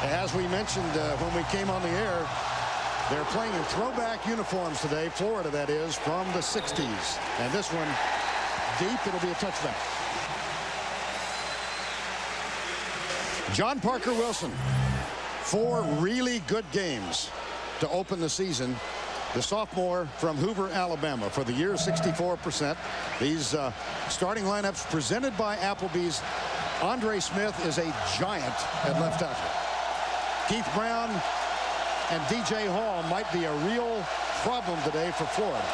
As we mentioned when we came on the air, they're playing in throwback uniforms today, Florida that is, from the 60s. And this one, deep, it'll be a touchback. John Parker Wilson, 4 really good games to open the season. The sophomore from Hoover, Alabama, for the year, 64%. These starting lineups presented by Applebee's. Andre Smith is a giant at left tackle. Keith Brown and DJ Hall might be a real problem today for Florida.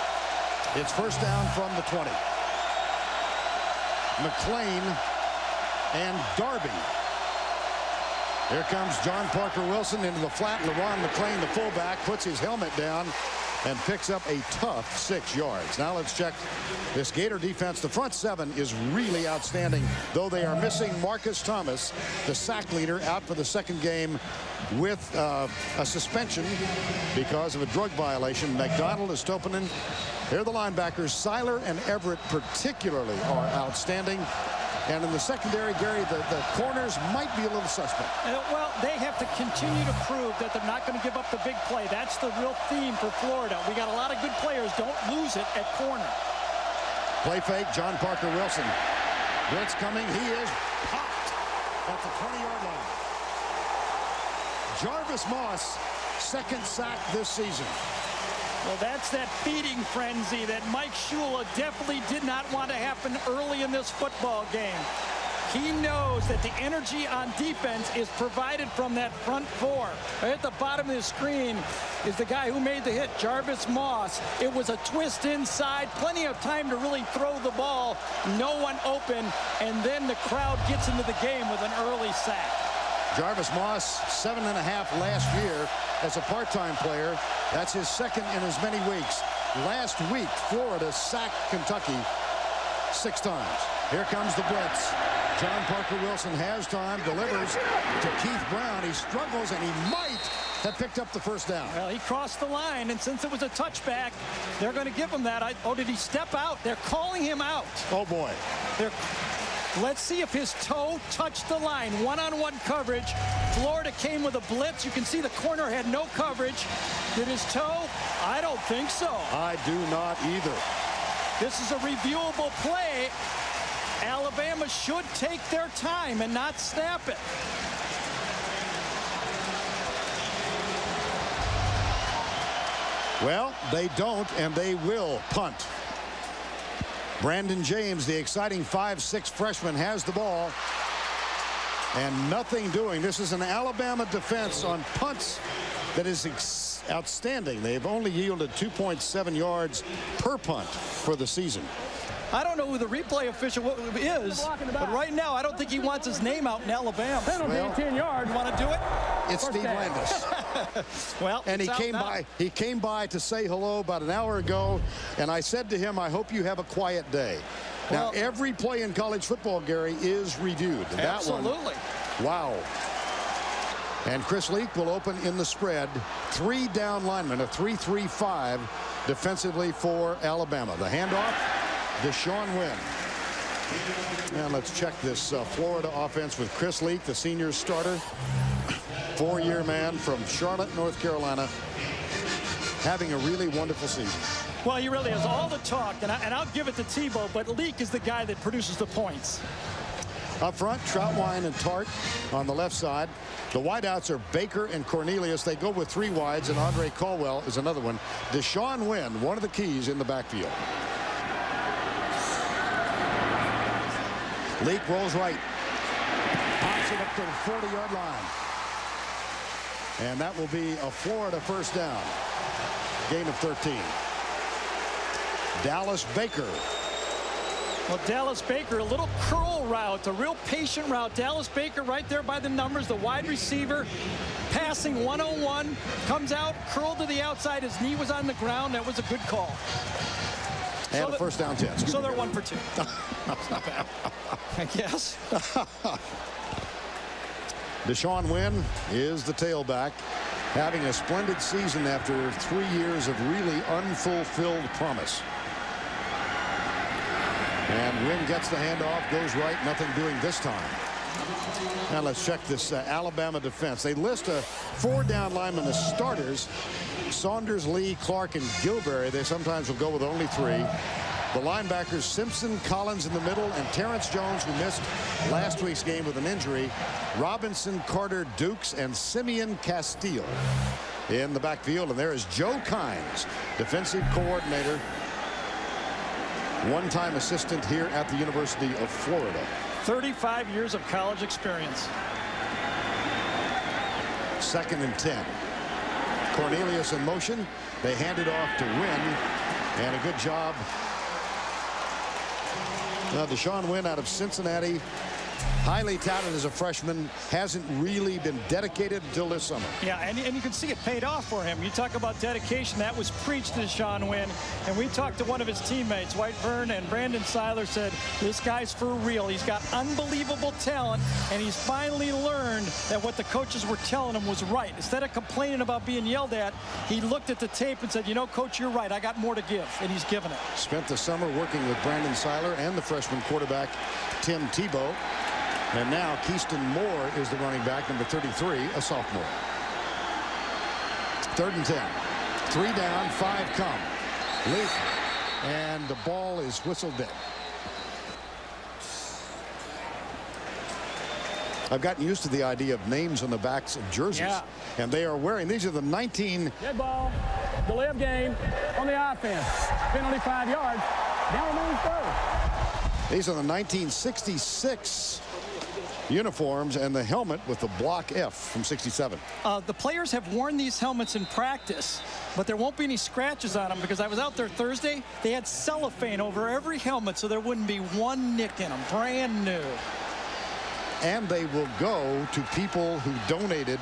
It's first down from the 20. McLean and Darby. Here comes John Parker Wilson into the flat. LeRon McLean, the fullback, puts his helmet down and picks up a tough 6 yards. Now let's check this Gator defense. The front 7 is really outstanding, though they are missing Marcus Thomas, the sack leader, out for the second game with a suspension because of a drug violation. McDonald is Topanen. Here are the linebackers. Seiler and Everett particularly are outstanding. And in the secondary, Gary, the corners might be a little suspect. Well, they have to continue to prove that they're not going to give up the big play. That's the real theme for Florida. We got a lot of good players. Don't lose it at corner. Play fake, John Parker Wilson. Blitz coming. He is popped at the 20-yard line. Jarvis Moss, 2nd sack this season. Well, that's that feeding frenzy that Mike Shula definitely did not want to happen early in this football game. He knows that the energy on defense is provided from that front 4. Right at the bottom of the screen is the guy who made the hit, Jarvis Moss. It was a twist inside, plenty of time to really throw the ball, no one open, and then the crowd gets into the game with an early sack. Jarvis Moss, 7.5 last year as a part-time player. That's his 2nd in as many weeks. Last week, Florida sacked Kentucky 6 times. Here comes the blitz. John Parker Wilson has time, delivers to Keith Brown. He struggles, and he might have picked up the first down. Well, he crossed the line, and since it was a touchback, they're going to give him that. Oh, did he step out? They're calling him out. Oh, boy. Let's see if his toe touched the line. One-on-one coverage. Florida came with a blitz. You can see the corner had no coverage. Did his toe? I don't think so. I do not either. This is a reviewable play. Alabama should take their time and not snap it. Well, they don't, and they will punt. Brandon James, the exciting 5'6" freshman, has the ball. And nothing doing. This is an Alabama defense on punts that is outstanding. They've only yielded 2.7 yards per punt for the season. I don't know who the replay official is, but right now I don't think he wants his name out in Alabama. Well, 10 yards. You want to do it? It's Steve Landis. Well, and he came by to say hello about an hour ago, and I said to him, I hope you have a quiet day. Now, every play in college football, Gary, is reviewed. Absolutely. Wow. And Chris Leak will open in the spread. 3 down linemen, a 3-3-5 defensively for Alabama. The handoff, Deshaun Wynn. And let's check this Florida offense with Chris Leak, the senior starter. 4-year man from Charlotte, North Carolina, having a really wonderful season. Well, he really has all the talk, and I'll give it to Tebow, but Leak is the guy that produces the points. Up front, Troutwine and Tart on the left side. The wideouts are Baker and Cornelius. They go with 3 wides, and Andre Caldwell is another one. Deshaun Wynn, one of the keys in the backfield. Leak rolls right. Pops it up to the 40-yard line. And that will be a Florida first down. Gain of 13. Dallas Baker. Well, Dallas Baker, a little curl route, a real patient route. Dallas Baker right there by the numbers, the wide receiver, passing 101, comes out, curled to the outside. His knee was on the ground. That was a good call. And so a first down 10. So they're 1 for 2. That's not bad, I guess. Deshaun Wynn is the tailback, having a splendid season after 3 years of really unfulfilled promise. And Wynn gets the handoff, goes right, nothing doing this time. Now let's check this Alabama defense. They list 4 down linemen as starters. Saunders, Lee, Clark, and Gilberry. They sometimes will go with only 3. The linebackers Simpson, Collins in the middle, and Terrence Jones, who missed last week's game with an injury. Robinson, Carter, Dukes, and Simeon Castile in the backfield. And there is Joe Kynes, defensive coordinator, one-time assistant here at the University of Florida. 35 years of college experience. 2nd and 10. Cornelius in motion. They hand it off to Wynn, and a good job. Now, Deshaun Wynn out of Cincinnati, highly touted as a freshman, hasn't really been dedicated until this summer. Yeah, and you can see it paid off for him. You talk about dedication. That was preached to Deshaun Wynn. And we talked to one of his teammates, White Vern, and Brandon Seiler said, this guy's for real. He's got unbelievable talent, and he's finally learned that what the coaches were telling him was right. Instead of complaining about being yelled at, he looked at the tape and said, you know, Coach, you're right. I got more to give, and he's given it. Spent the summer working with Brandon Seiler and the freshman quarterback, Tim Tebow. And now Keyston Moore is the running back, number 33, a sophomore. 3rd and 10. 3 down, 5 come. Leak. And the ball is whistled dead. I've gotten used to the idea of names on the backs of jerseys. Yeah. And they are wearing, these are the 19. Dead ball. Delay of game on the offense. Penalty 5 yards. Down remains 3rd. These are the 1966 uniforms and the helmet with the block F from 67. The players have worn these helmets in practice, but there won't be any scratches on them because I was out there Thursday. They had cellophane over every helmet so there wouldn't be one nick in them. Brand new. And they will go to people who donated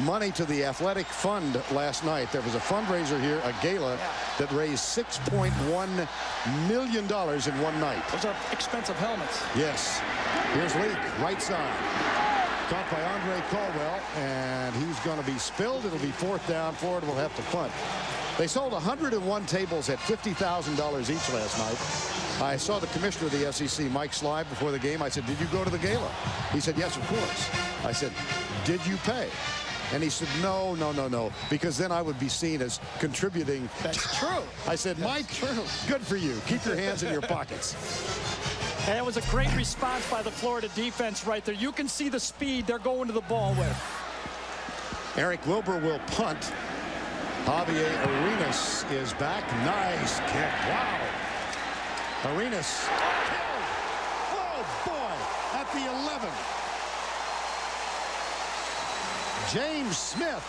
money to the athletic fund last night. There was a fundraiser here, a gala, that raised $6.1 million in one night. Those are expensive helmets. Yes. Here's Leak, right side. Caught by Andre Caldwell, and he's going to be spilled. It'll be 4th down. Florida will have to punt. They sold 101 tables at $50,000 each last night. I saw the commissioner of the SEC, Mike Slive, before the game. I said, did you go to the gala? He said, yes, of course. I said, did you pay? And he said, no, no, no, no, because then I would be seen as contributing. That's true. I said, Mike, good for you. Keep your hands in your pockets. And that was a great response by the Florida defense right there. You can see the speed they're going to the ball with. Eric Wilbur will punt. Javier Arenas is back. Nice kick. Wow. Arenas. Oh, boy. At the 11. James Smith,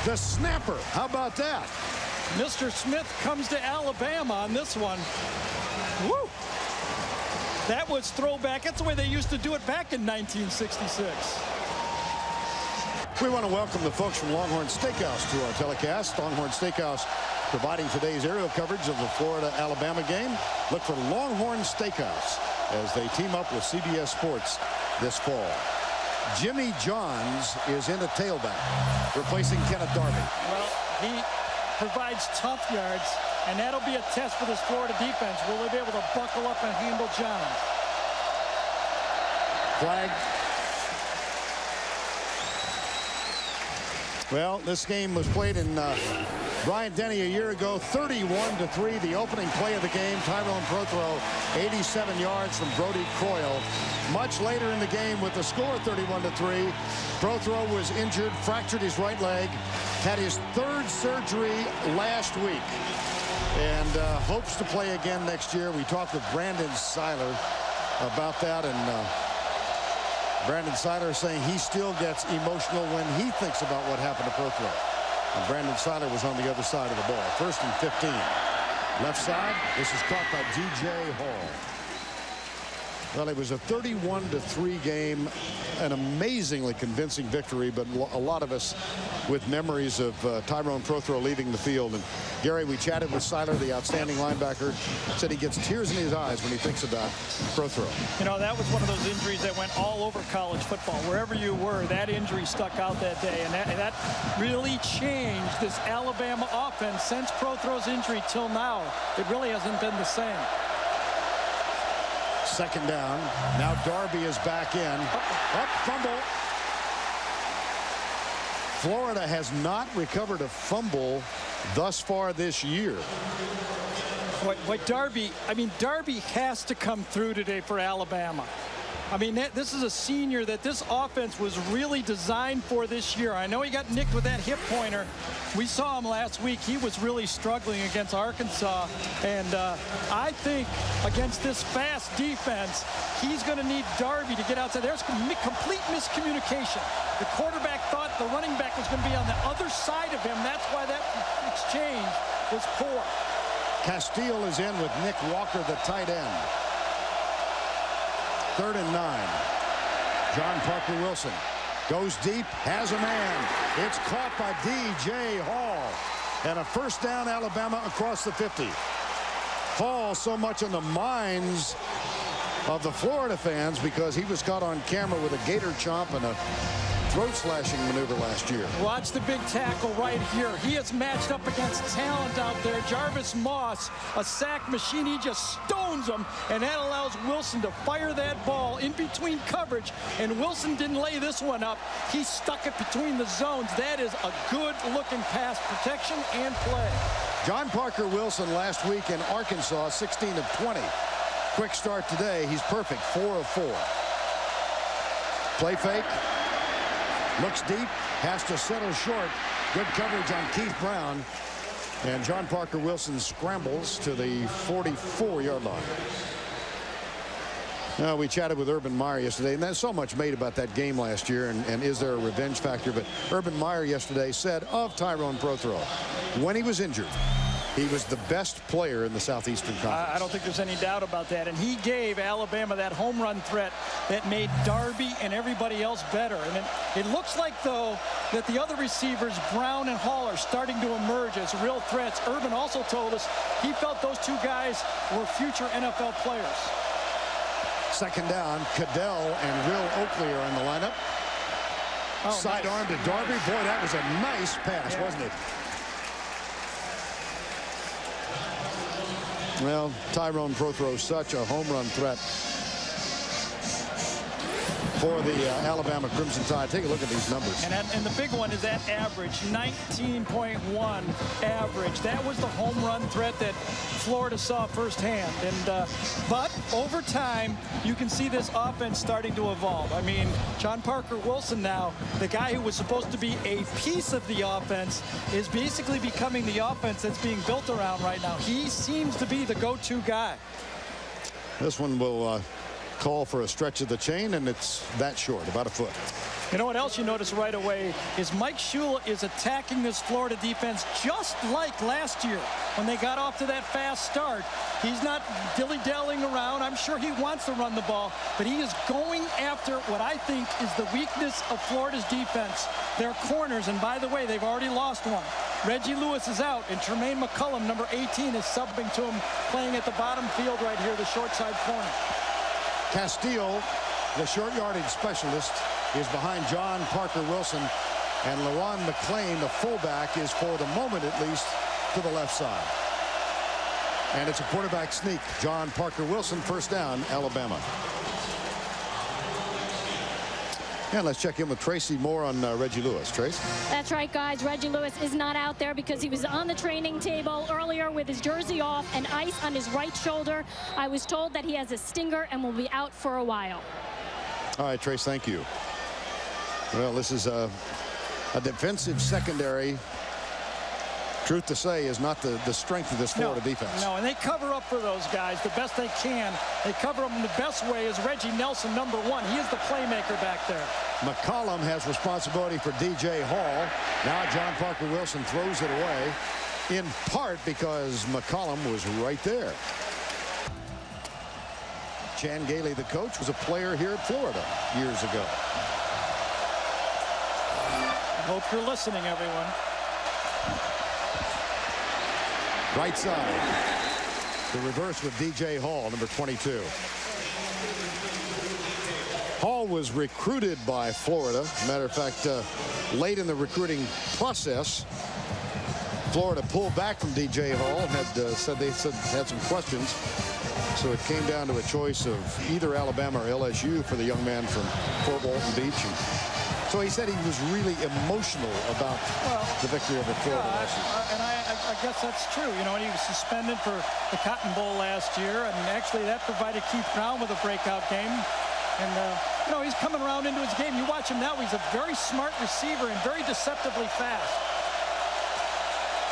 the snapper. How about that? Mr. Smith comes to Alabama on this one. Woo! That was throwback. That's the way they used to do it back in 1966. We want to welcome the folks from Longhorn Steakhouse to our telecast. Longhorn Steakhouse providing today's aerial coverage of the Florida-Alabama game. Look for Longhorn Steakhouse as they team up with CBS Sports this fall. Jimmy Johns is in a tailback, replacing Kenneth Darby. Well, he provides tough yards, and that'll be a test for this Florida defense. Will they be able to buckle up and handle Johns? Flag. Well, this game was played in Bryant-Denny a year ago, 31-3. The opening play of the game, Tyrone Prothro, 87 yards from Brody Croyle. Much later in the game with the score 31-3, Prothro was injured, fractured his right leg, had his 3rd surgery last week, and hopes to play again next year. We talked with Brandon Seiler about that, and Brandon Seiler saying he still gets emotional when he thinks about what happened to Prothro. And Brandon Seiler was on the other side of the ball. 1st and 15. Left side. This is caught by DJ Hall. Well, it was a 31-3 game, an amazingly convincing victory, but a lot of us with memories of Tyrone Prothro leaving the field. And Gary, we chatted with Seiler, the outstanding linebacker, said he gets tears in his eyes when he thinks about Prothro. You know, that was one of those injuries that went all over college football. Wherever you were, that injury stuck out that day, and that really changed this Alabama offense since Prothro's injury till now. It really hasn't been the same. Second down. Now Darby is back in. Up, fumble. Florida has not recovered a fumble thus far this year. What Darby has to come through today for Alabama. I mean, this is a senior that this offense was really designed for this year. I know he got nicked with that hip pointer. We saw him last week. He was really struggling against Arkansas. And I think against this fast defense, he's going to need Darby to get outside. There's complete miscommunication. The quarterback thought the running back was going to be on the other side of him. That's why that exchange was poor. Castile is in with Nick Walker, the tight end. 3rd and 9. John Parker Wilson goes deep, has a man. It's caught by D.J. Hall. And a first down, Alabama across the 50. Hall so much in the minds of the Florida fans because he was caught on camera with a gator chomp and a throat slashing maneuver last year. Watch the big tackle right here. He is matched up against talent out there. Jarvis Moss, a sack machine. He just stones him, and that allows Wilson to fire that ball in between coverage. And Wilson didn't lay this one up. He stuck it between the zones. That is a good-looking pass protection and play. John Parker Wilson last week in Arkansas, 16 of 20. Quick start today. He's perfect, 4 of 4. Play fake. Looks deep, has to settle short. Good coverage on Keith Brown. And John Parker Wilson scrambles to the 44-yard line. Now, we chatted with Urban Meyer yesterday, and there's so much made about that game last year, and is there a revenge factor? But Urban Meyer yesterday said of Tyrone Prothro, when he was injured, he was the best player in the Southeastern Conference. I don't think there's any doubt about that. And he gave Alabama that home run threat that made Darby and everybody else better. And it looks like, though, that the other receivers, Brown and Hall, are starting to emerge as real threats. Urban also told us he felt those two guys were future NFL players. Second down, Cadell and Will Oakley are in the lineup. Sidearm to Darby. Boy, that was a nice pass, wasn't it? Well, Tyrone Prothro, such a home run threat for the Alabama Crimson Tide. Take a look at these numbers. And the big one is that average, 19.1 average. That was the home run threat that Florida saw firsthand. And but over time, you can see this offense starting to evolve. I mean, John Parker Wilson now, the guy who was supposed to be a piece of the offense, is basically becoming the offense that's being built around right now. He seems to be the go-to guy. This one will call for a stretch of the chain, and it's that short, about a foot. You know what else you notice right away is Mike Shula is attacking this Florida defense just like last year when they got off to that fast start. He's not dilly-dallying around. I'm sure he wants to run the ball, but he is going after what I think is the weakness of Florida's defense, their corners. And by the way, they've already lost one. Reggie Lewis is out, and Tremaine McCullum, number 18, is subbing to him, playing at the bottom field right here, the short side corner. Castile, the short yardage specialist, is behind John Parker Wilson, and LaRon McClain, the fullback, is for the moment at least to the left side. And it's a quarterback sneak. John Parker Wilson, first down, Alabama. And let's check in with Tracy Moore on Reggie Lewis. Trace? That's right, guys. Reggie Lewis is not out there because he was on the training table earlier with his jersey off and ice on his right shoulder. I was told that he has a stinger and will be out for a while. All right, Trace, thank you. Well, this is a defensive secondary. Truth to say, is not the strength of this Florida defense. No, and they cover up for those guys the best they can. They cover them in the best way is Reggie Nelson, number 1. He is the playmaker back there. McCollum has responsibility for D.J. Hall. Now John Parker Wilson throws it away, in part because McCollum was right there. Chan Gailey, the coach, was a player here at Florida years ago. I hope you're listening, everyone. Right side. The reverse with D.J. Hall, number 22. Hall was recruited by Florida. Matter of fact, late in the recruiting process, Florida pulled back from D.J. Hall and had some questions. So it came down to a choice of either Alabama or LSU for the young man from Fort Walton Beach. And so he said he was really emotional about the victory over Florida last year. And I guess that's true. You know, and he was suspended for the Cotton Bowl last year, and actually that provided Keith Brown with a breakout game. And, you know, he's coming around into his game. You watch him now, he's a very smart receiver and very deceptively fast.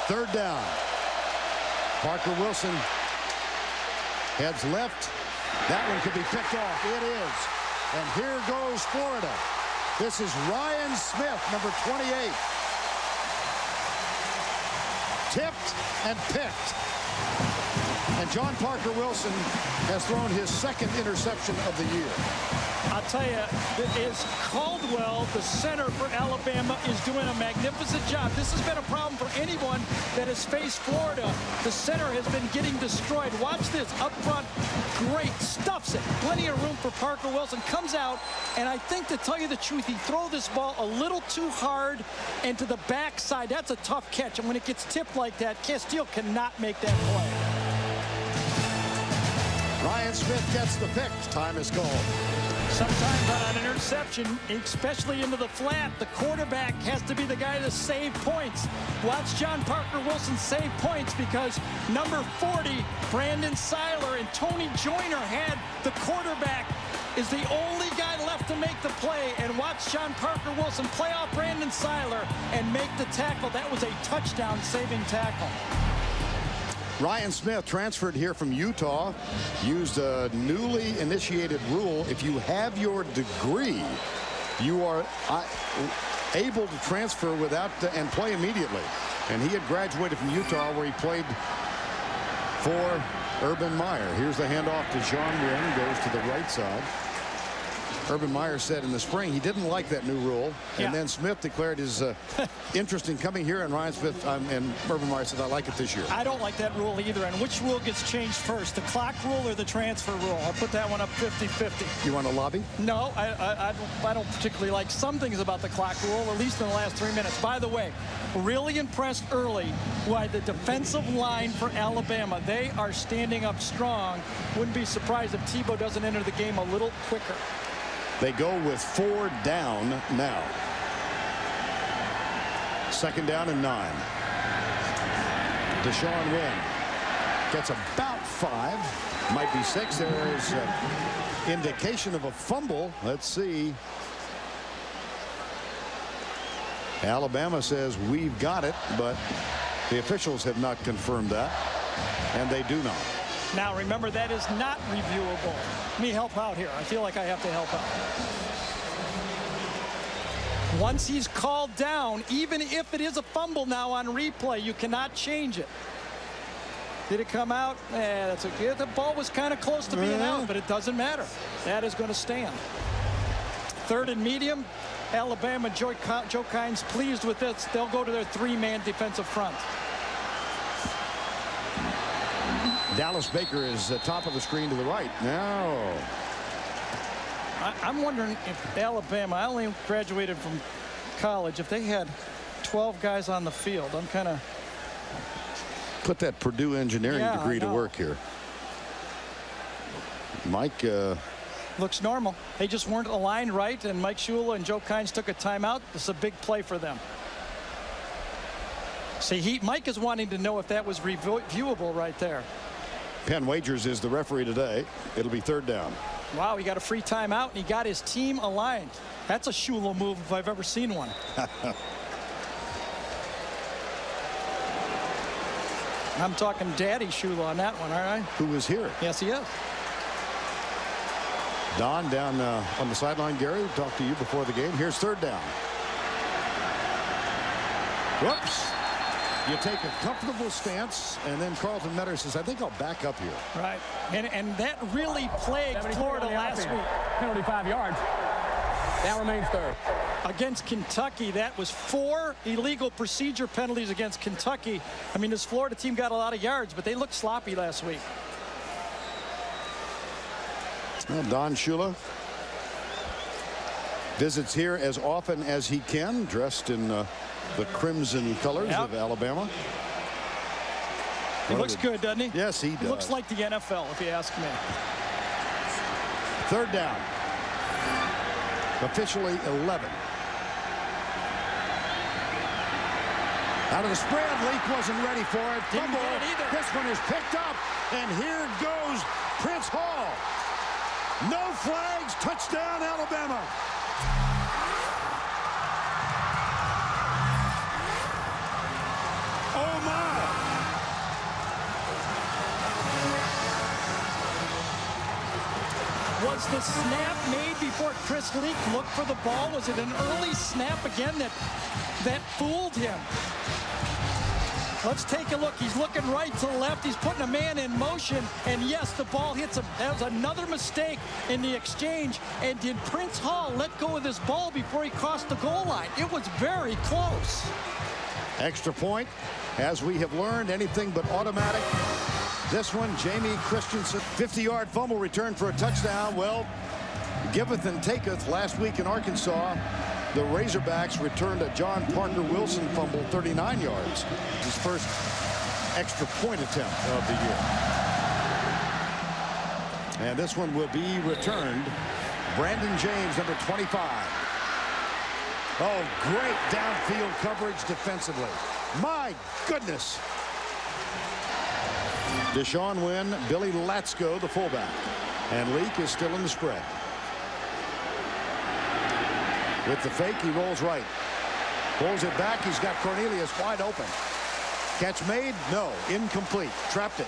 Third down. Parker Wilson heads left. That one could be picked off. It is. And here goes Florida. This is Ryan Smith, number 28. Tipped and picked. And John Parker Wilson has thrown his second interception of the year. I'll tell you, is Caldwell, the center for Alabama, is doing a magnificent job. This has been a problem for anyone that has faced Florida. The center has been getting destroyed. Watch this, up front, great, stuffs it. Plenty of room for Parker Wilson. Comes out, and I think, to tell you the truth, he throw this ball a little too hard and to the backside. That's a tough catch, and when it gets tipped like that, Castile cannot make that play. Ryan Smith gets the pick. Time is called. Sometimes on an interception, especially into the flat, the quarterback has to be the guy to save points. Watch John Parker Wilson save points, because number 40, Brandon Seiler, and Tony Joyner had the quarterback is the only guy left to make the play. And watch John Parker Wilson play off Brandon Seiler and make the tackle. That was a touchdown-saving tackle. Ryan Smith transferred here from Utah, used a newly initiated rule. If you have your degree, you are able to transfer without and play immediately. And he had graduated from Utah, where he played for Urban Meyer. Here's the handoff to Sean Wynn, goes to the right side. Urban Meyer said in the spring he didn't like that new rule, and then Smith declared his interest in coming here, and Ryan Smith and Urban Meyer said, I like it this year. I don't like that rule either. And which rule gets changed first, the clock rule or the transfer rule? I'll put that one up 50-50. You want to lobby? No, I don't particularly like some things about the clock rule, at least in the last 3 minutes. By the way, really impressed early by the defensive line for Alabama. They are standing up strong. Wouldn't be surprised if Tebow doesn't enter the game a little quicker. They go with 4 down now. 2nd down and 9. Deshaun Wynn gets about 5. Might be 6. There is indication of a fumble. Let's see. Alabama says we've got it, but the officials have not confirmed that, and they do not. Now, remember, that is not reviewable. Let me help out here. I feel like I have to help out. Once he's called down, even if it is a fumble now on replay, you cannot change it. Did it come out? That's okay. The ball was kind of close to being out, but it doesn't matter. That is going to stand. 3rd and medium. Alabama, Joe Kynes pleased with this. They'll go to their 3-man defensive front. Dallas Baker is top of the screen to the right. Now, I'm wondering if Alabama, I only graduated from college, if they had 12 guys on the field. I'm kind of put that Purdue engineering degree to work here. Mike looks normal. They just weren't aligned right, and Mike Shula and Joe Kynes took a timeout. This is a big play for them. See, Mike is wanting to know if that was reviewable right there. Penn Wagers is the referee today. It'll be 3rd down. Wow, he got a free timeout, and he got his team aligned. That's a Shula move if I've ever seen one. I'm talking Daddy Shula on that one, all right? Who was here? Yes, he is. Don down on the sideline. Gary, talked to you before the game. Here's 3rd down. Whoops. You take a comfortable stance, and then Carlton Metter says, I think I'll back up here. Right. And that really plagued Florida last week. Penalty 5 yards. That remains 3rd. Against Kentucky, that was 4 illegal procedure penalties against Kentucky. I mean, this Florida team got a lot of yards, but they looked sloppy last week. Well, Don Shula visits here as often as he can, dressed in the crimson colors of Alabama. He looks good, doesn't he? Yes, he does. He looks like the NFL, if you ask me. Third down. Officially 11. Out of the spread, Leak wasn't ready for it. Didn't get it either. This one is picked up, and here goes Prince Hall. No flags, touchdown Alabama. Oh my. Was the snap made before Chris Leak looked for the ball? Was it an early snap again that fooled him? Let's take a look. He's looking right to left. He's putting a man in motion. And yes, the ball hits him. That was another mistake in the exchange. And did Prince Hall let go of this ball before he crossed the goal line? It was very close. Extra point, as we have learned, anything but automatic. This one, Jamie Christensen, 50-yard fumble return for a touchdown. Well, giveth and taketh. Last week in Arkansas, the Razorbacks returned a John Parker Wilson fumble, 39 yards. His first extra point attempt of the year. And this one will be returned. Brandon James, number 25. Oh, great downfield coverage defensively. My goodness. Deshaun Wynn, Billy Latsko, the fullback. And Leak is still in the spread. With the fake, he rolls right. Pulls it back. He's got Cornelius wide open. Catch made? No. Incomplete. Trapped it.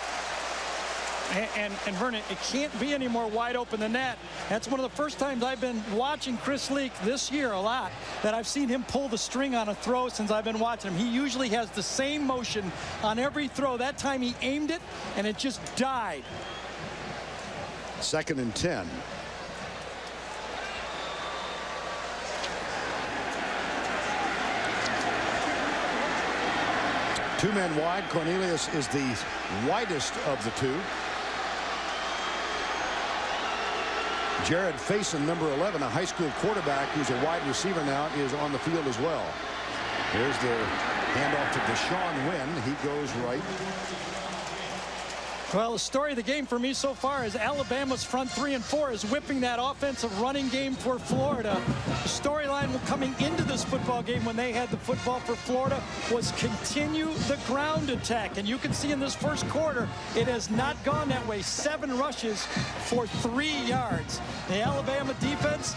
And Vernon, it can't be any more wide open than that. That's one of the first times I've been watching Chris Leak this year a lot that I've seen him pull the string on a throw since I've been watching him. He usually has the same motion on every throw. That time he aimed it, and it just died. 2nd and 10. Two men wide. Cornelius is the widest of the two. Jared Faison, number 11, a high school quarterback who's a wide receiver now, is on the field as well. Here's the handoff to Deshaun Wynn. He goes right. Well, the story of the game for me so far is Alabama's front 3 and 4 is whipping that offensive running game for Florida. The storyline coming into this football game when they had the football for Florida was continue the ground attack. And you can see in this first quarter, it has not gone that way. 7 rushes for 3 yards. The Alabama defense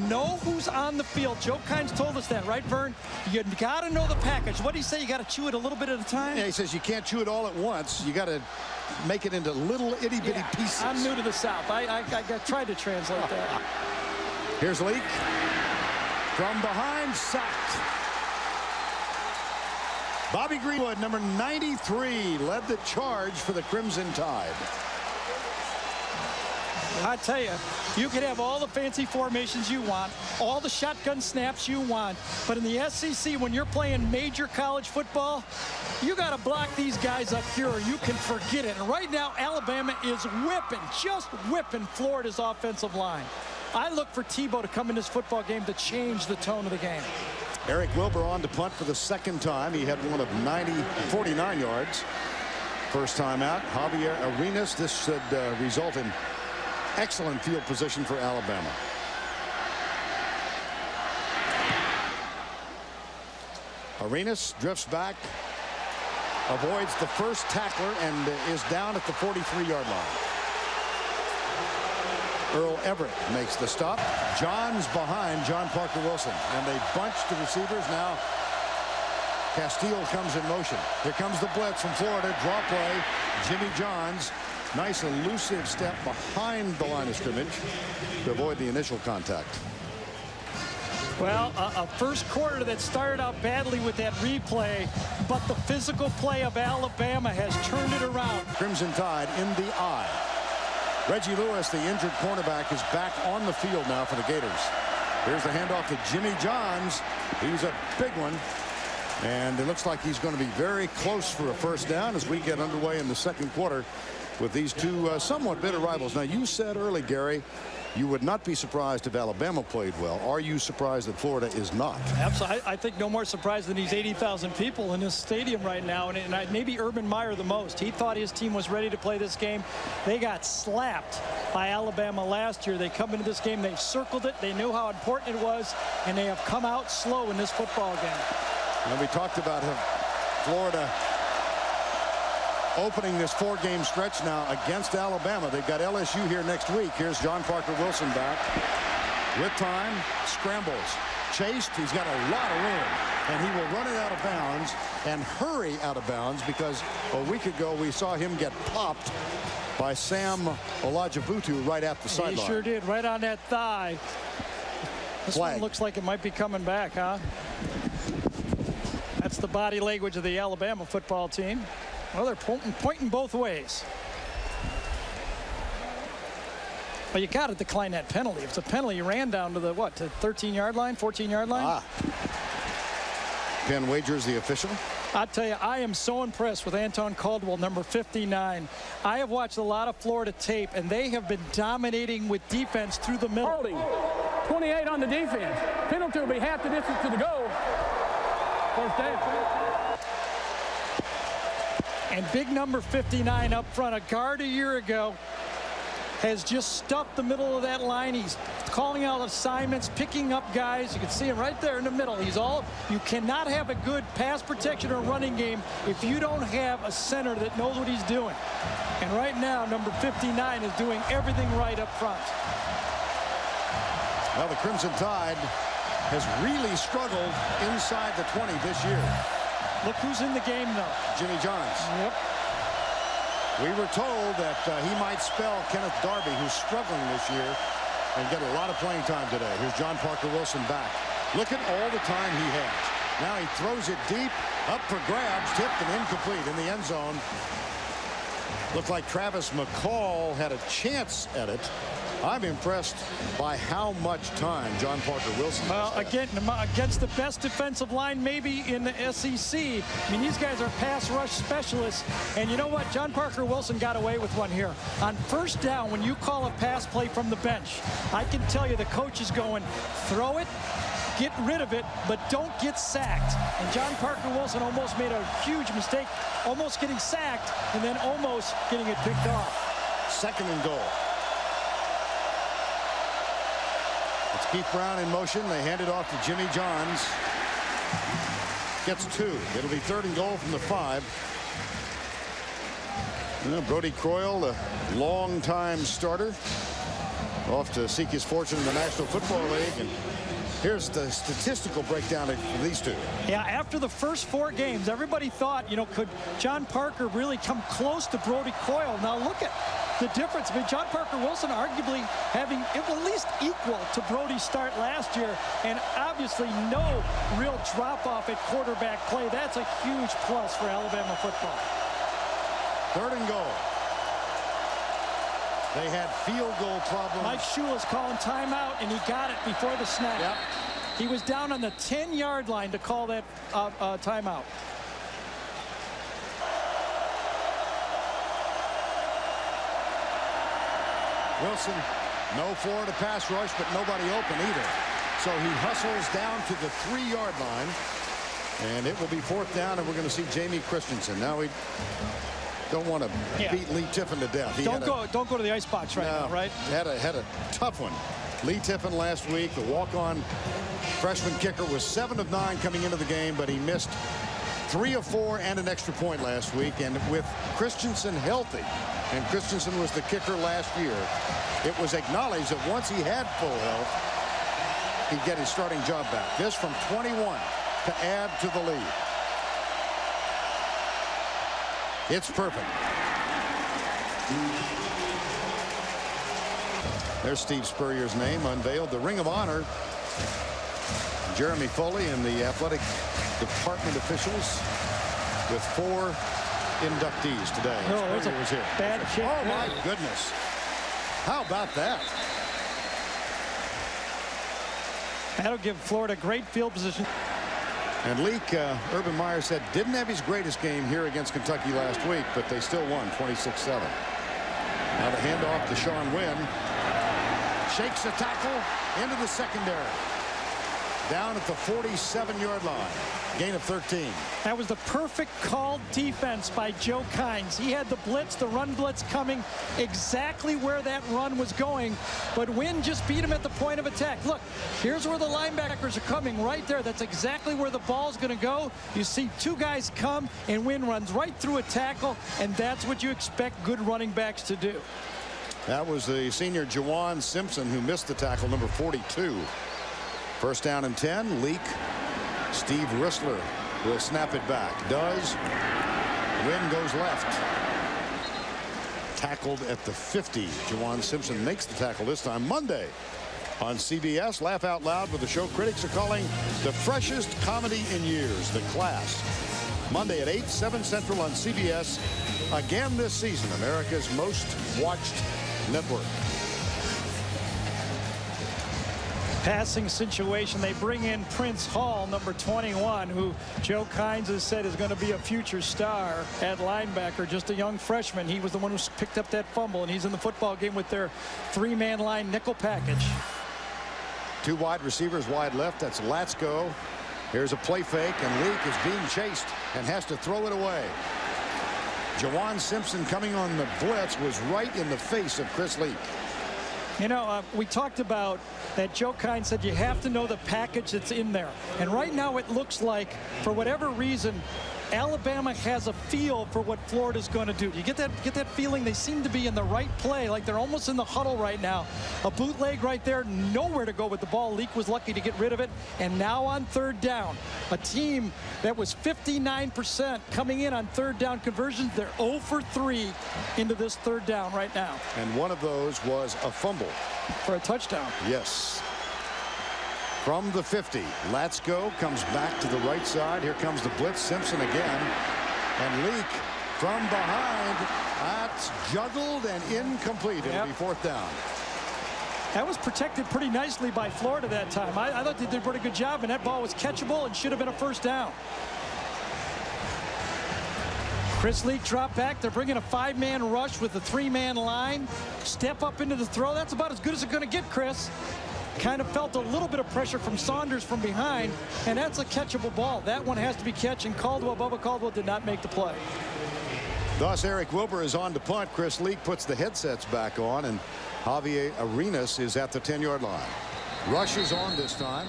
know who's on the field. Joe Kynes told us that, right, Vern? You got to know the package. What do you say? You got to chew it a little bit at a time? Yeah, he says you can't chew it all at once. You got to make it into little itty-bitty pieces. I'm new to the South. I tried to translate that. Here's Leak. From behind, sacked. Bobby Greenwood, number 93, led the charge for the Crimson Tide. I tell you, you could have all the fancy formations you want, all the shotgun snaps you want, but in the SEC, when you're playing major college football, you got to block these guys up here or you can forget it. And right now, Alabama is just whipping Florida's offensive line. I look for Tebow to come in this football game to change the tone of the game. Eric Wilbur on to punt for the 2nd time. He had one of 49 yards. First time out. Javier Arenas. This should result in excellent field position for Alabama. Arenas drifts back, avoids the first tackler, and is down at the 43-yard line. Earl Everett makes the stop. John's behind John Parker Wilson, and they bunch the receivers. Now Castile comes in motion. Here comes the blitz from Florida. Draw play. Jimmy Johns. Nice elusive step behind the line of scrimmage to avoid the initial contact. Well, a first quarter that started out badly with that replay, but the physical play of Alabama has turned it around. Crimson Tide in the eye. Reggie Lewis, the injured cornerback, is back on the field now for the Gators. Here's the handoff to Jimmy Johns. He's a big one. And it looks like he's going to be very close for a first down as we get underway in the 2nd quarter with these two somewhat bitter rivals. Now, you said early, Gary, You would not be surprised if Alabama played well. Are you surprised that Florida is not? Absolutely. I think no more surprised than these 80,000 people in this stadium right now. And maybe Urban Meyer the most. He thought his team was ready to play this game. They got slapped by Alabama last year. They come into this game, they've circled it. They knew how important it was, and they have come out slow in this football game. And we talked about Florida opening this 4-game stretch now against Alabama. They've got LSU here next week. Here's John Parker Wilson back with time, scrambles, chased. He's got a lot of room, and he will run it out of bounds and hurry out of bounds, because a week ago we saw him get popped by Sam Olajubutu right at the sideline. He sure did, right on that thigh. This Flag. one looks like it might be coming back, huh? That's the body language of the Alabama football team. Well, they're pointing both ways. But you got to decline that penalty. If it's a penalty, you ran down to the, what, to 13-yard line, 14-yard line? Penn Wagers, the official. I tell you, I am so impressed with Anton Caldwell, number 59. I have watched a lot of Florida tape, and they have been dominating with defense through the middle. Holding. 28 on the defense. Penalty will be half the distance to the goal. First down. And big number 59 up front, a guard a year ago, has just stuffed the middle of that line. He's calling out assignments, picking up guys. You can see him right there in the middle. You cannot have a good pass protection or running game if you don't have a center that knows what he's doing. And right now, number 59 is doing everything right up front. Well, the Crimson Tide has really struggled inside the 20 this year. Look who's in the game, though. Jimmy Johns. Yep. We were told that he might spell Kenneth Darby, who's struggling this year, and get a lot of playing time today. Here's John Parker Wilson back. Look at all the time he has. Now he throws it deep, up for grabs, tipped and incomplete in the end zone. Looked like Travis McCall had a chance at it. I'm impressed by how much time John Parker Wilson has had. Again, against the best defensive line maybe in the SEC. I mean, these guys are pass rush specialists. And you know what? John Parker Wilson got away with one here. On first down, when you call a pass play from the bench, I can tell you the coach is going, throw it, get rid of it, but don't get sacked. And John Parker Wilson almost made a huge mistake, almost getting sacked and then almost getting it picked off. Second and goal. It's Keith Brown in motion. They hand it off to Jimmy Johns. Gets 2. It'll be third and goal from the 5. Brody Croyle, the longtime starter, off to seek his fortune in the National Football League. And here's the statistical breakdown of these two. Yeah, after the first 4 games, everybody thought, could John Parker really come close to Brody Croyle? Now look at the difference. I mean, John Parker Wilson arguably having it at least equal to Brody's start last year, and obviously no real drop-off at quarterback play. That's a huge plus for Alabama football. Third and goal. They had field goal problems. Mike Shula's calling timeout, and he got it before the snap. Yep. He was down on the 10-yard line to call that timeout. Wilson, no Florida pass rush, but nobody open either. So he hustles down to the 3-yard line, and it will be fourth down, and we're going to see Jamie Christensen. Now we don't want to beat Lee Tiffin to death. Don't go to the icebox right now, right? Had a tough one. Lee Tiffin last week, the walk-on freshman kicker, was 7 of 9 coming into the game, but he missed 3 of 4 and an extra point last week. And with Christensen healthy, and Christensen was the kicker last year, it was acknowledged that once he had full health, he'd get his starting job back. This from 21 to add to the lead. It's perfect. There's Steve Spurrier's name unveiled. The Ring of Honor. Jeremy Foley and the athletic department officials with 4 inductees today. Spurrier was here. Bad kick. Oh my goodness. How about that? That'll give Florida great field position. And Leak, Urban Meyer said, didn't have his greatest game here against Kentucky last week, but they still won 26-7. Now the handoff to Sean Wynn. Shakes a tackle into the secondary. Down at the 47-yard line. Gain of 13. That was the perfect called defense by Joe Kynes. He had the blitz, the run blitz coming exactly where that run was going, but Wynn just beat him at the point of attack. Look, here's where the linebackers are coming right there. That's exactly where the ball's going to go. You see two guys come, and Wynn runs right through a tackle, and that's what you expect good running backs to do. That was the senior Juwan Simpson who missed the tackle, number 42. First down and 10. Leak. Steve Rissler will snap it back. Does. Wynn goes left. Tackled at the 50. Juwan Simpson makes the tackle this time. Monday on CBS. Laugh out loud with the show critics are calling the freshest comedy in years. The Class. Monday at 8, 7 Central on CBS. Again this season, America's most watched network. Passing situation. They bring in Prince Hall, number 21, who Joe Kynes has said is going to be a future star at linebacker, just a young freshman. He was the one who picked up that fumble, and he's in the football game with their three-man line nickel package. Two wide receivers wide left. That's Latsko. Here's a play fake, and Leak is being chased and has to throw it away. Juwan Simpson coming on the blitz was right in the face of Chris Leak. You know, we talked about that. Joe Kynes said you have to know the package that's in there. And right now it looks like, for whatever reason, Alabama has a feel for what Florida's going to do. You get that feeling they seem to be in the right play, like they're almost in the huddle right now. A bootleg right there, nowhere to go with the ball. Leak was lucky to get rid of it. And now on third down, a team that was 59% coming in on third down conversions, they're 0 for 3 into this third down right now. And one of those was a fumble. For a touchdown. Yes. From the 50, Latsko comes back to the right side. Here comes the blitz. Simpson again. And Leak from behind. That's juggled and incomplete. It'll be fourth down. That was protected pretty nicely by Florida that time. I thought they did a pretty good job, and that ball was catchable and should have been a first down. Chris Leak dropped back. They're bringing a 5-man rush with a 3-man line. Step up into the throw. That's about as good as it's going to get, Chris. Kind of felt a little bit of pressure from Saunders from behind, and that's a catchable ball. That one has to be catched, and Bubba Caldwell did not make the play. Thus, Eric Wilbur is on to punt. Chris Leak puts the headsets back on, and Javier Arenas is at the 10-yard line. Rush is on this time,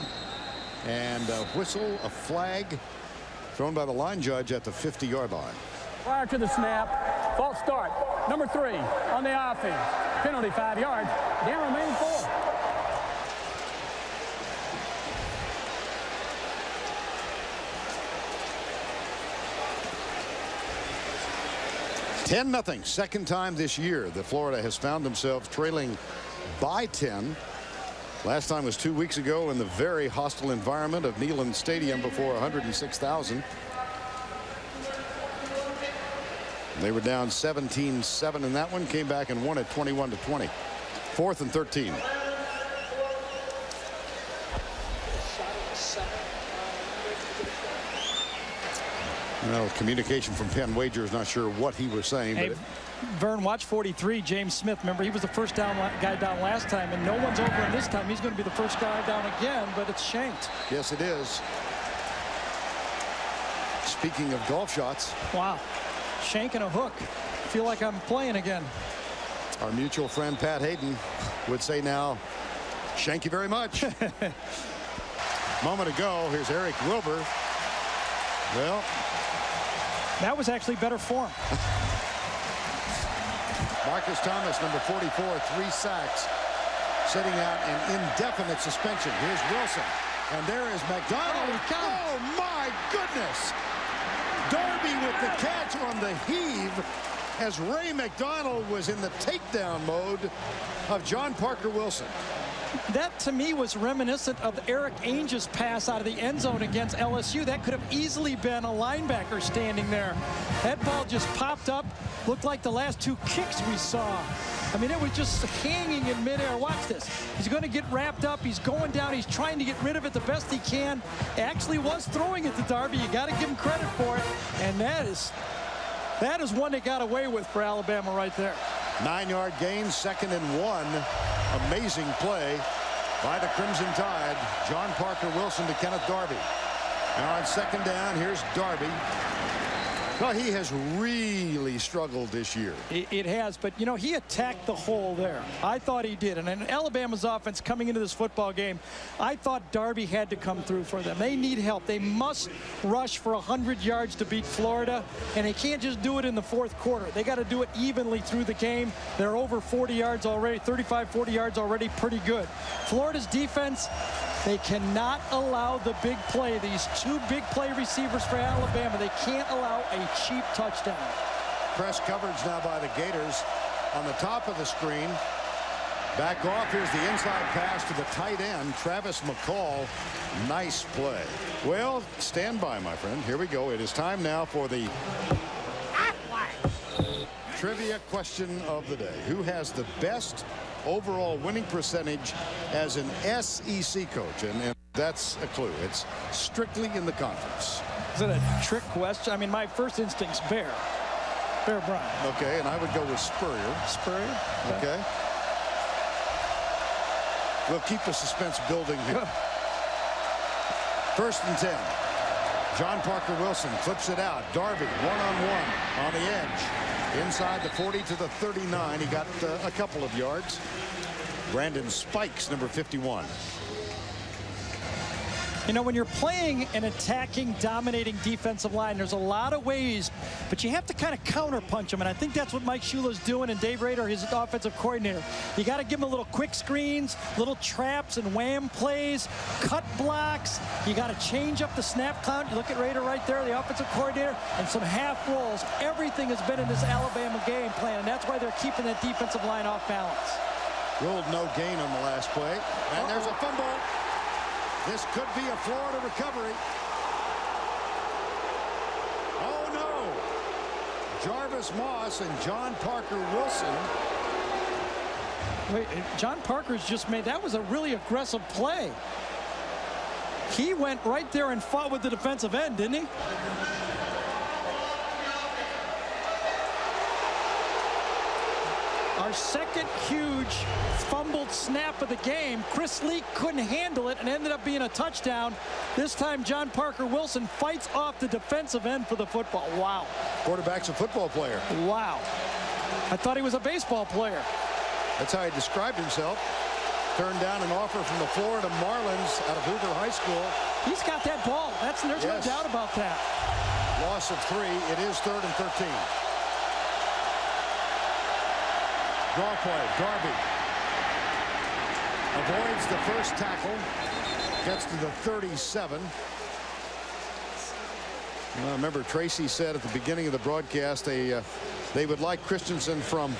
and a whistle, a flag thrown by the line judge at the 50-yard line. Prior to the snap, false start. Number 3 on the offense. Penalty 5 yards. Down remaining 4. (10-0). Second time this year that Florida has found themselves trailing by 10. Last time was 2 weeks ago in the very hostile environment of Neyland Stadium before 106,000. They were down 17-7 in that one, came back and won it 21-20. 4th and 13. Well, communication from Penn Wager is not sure what he was saying. Hey, but Vern, watch 43, James Smith. Remember, he was the first guy down last time, and no one's over him this time. He's going to be the first guy down again, but it's shanked. Yes, it is. Speaking of golf shots. Wow. Shank and a hook. Feel like I'm playing again. Our mutual friend Pat Hayden would say now, "Shank you very much." Moment ago, here's Eric Wilbur. Well, that was actually better form. Marcus Thomas, number 44, 3 sacks, sitting out an indefinite suspension. Here's Wilson, and there is McDonald. Oh my goodness! Darby with the catch on the heave as Ray McDonald was in the takedown mode of John Parker Wilson. That, to me, was reminiscent of Eric Ainge's pass out of the end zone against LSU. That could have easily been a linebacker standing there. That ball just popped up, looked like the last 2 kicks we saw. I mean, it was just hanging in midair. Watch this. He's going to get wrapped up. He's going down. He's trying to get rid of it the best he can. Actually was throwing it to Darby. You got to give him credit for it. And that is one they got away with for Alabama right there. 9-yard gain, 2nd and 1. Amazing play by the Crimson Tide. John Parker Wilson to Kenneth Darby. Now on second down, here's Darby. Well, he has really struggled this year. It has, but, you know, he attacked the hole there. I thought he did. And in Alabama's offense coming into this football game, I thought Darby had to come through for them. They need help. They must rush for 100 yards to beat Florida, and they can't just do it in the fourth quarter. They got to do it evenly through the game. They're over 40 yards already, 35, 40 yards already, pretty good. Florida's defense, they cannot allow the big play. These two big play receivers for Alabama, they can't allow a cheap touchdown. Press coverage now by the Gators on the top of the screen. Back off. Here's the inside pass to the tight end, Travis McCall. Nice play. Well, stand by, my friend. Here we go. It is time now for the trivia question of the day. Who has the best overall winning percentage as an SEC coach? And that's a clue. It's strictly in the conference. Is it a trick question? I mean, my first instinct's Bear Bryant. Okay, and I would go with Spurrier. Spurrier? Okay. We'll keep the suspense building here. First and 10. John Parker Wilson flips it out. Darby one-on-one on the edge. Inside the 40 to the 39. He got a couple of yards. Brandon Spikes, number 51. You know, when you're playing an attacking, dominating defensive line, there's a lot of ways, but you have to kind of counterpunch them, and I think that's what Mike Shula's doing, and Dave Rader, his offensive coordinator. You got to give him a little quick screens, little traps and wham plays, cut blocks. You got to change up the snap count. You look at Rader right there, the offensive coordinator, and some half rolls. Everything has been in this Alabama game plan, and that's why they're keeping that defensive line off balance. Rolled no gain on the last play, and there's a fumble. This could be a Florida recovery. Oh, no. Jarvis Moss and John Parker Wilson. Wait, John Parker's just made, that was a really aggressive play. He went right there and fought with the defensive end, didn't he? Our second huge fumbled snap of the game. Chris Leak couldn't handle it and ended up being a touchdown. This time John Parker Wilson fights off the defensive end for the football. Wow. Quarterback's a football player. Wow. I thought he was a baseball player. That's how he described himself. Turned down an offer from the Florida Marlins out of Hoover High School. He's got that ball. There's no doubt about that. Loss of 3. It is 3rd and 13. Draw play. Darby avoids the first tackle. Gets to the 37. Well, remember, Tracy said at the beginning of the broadcast they would like Christensen from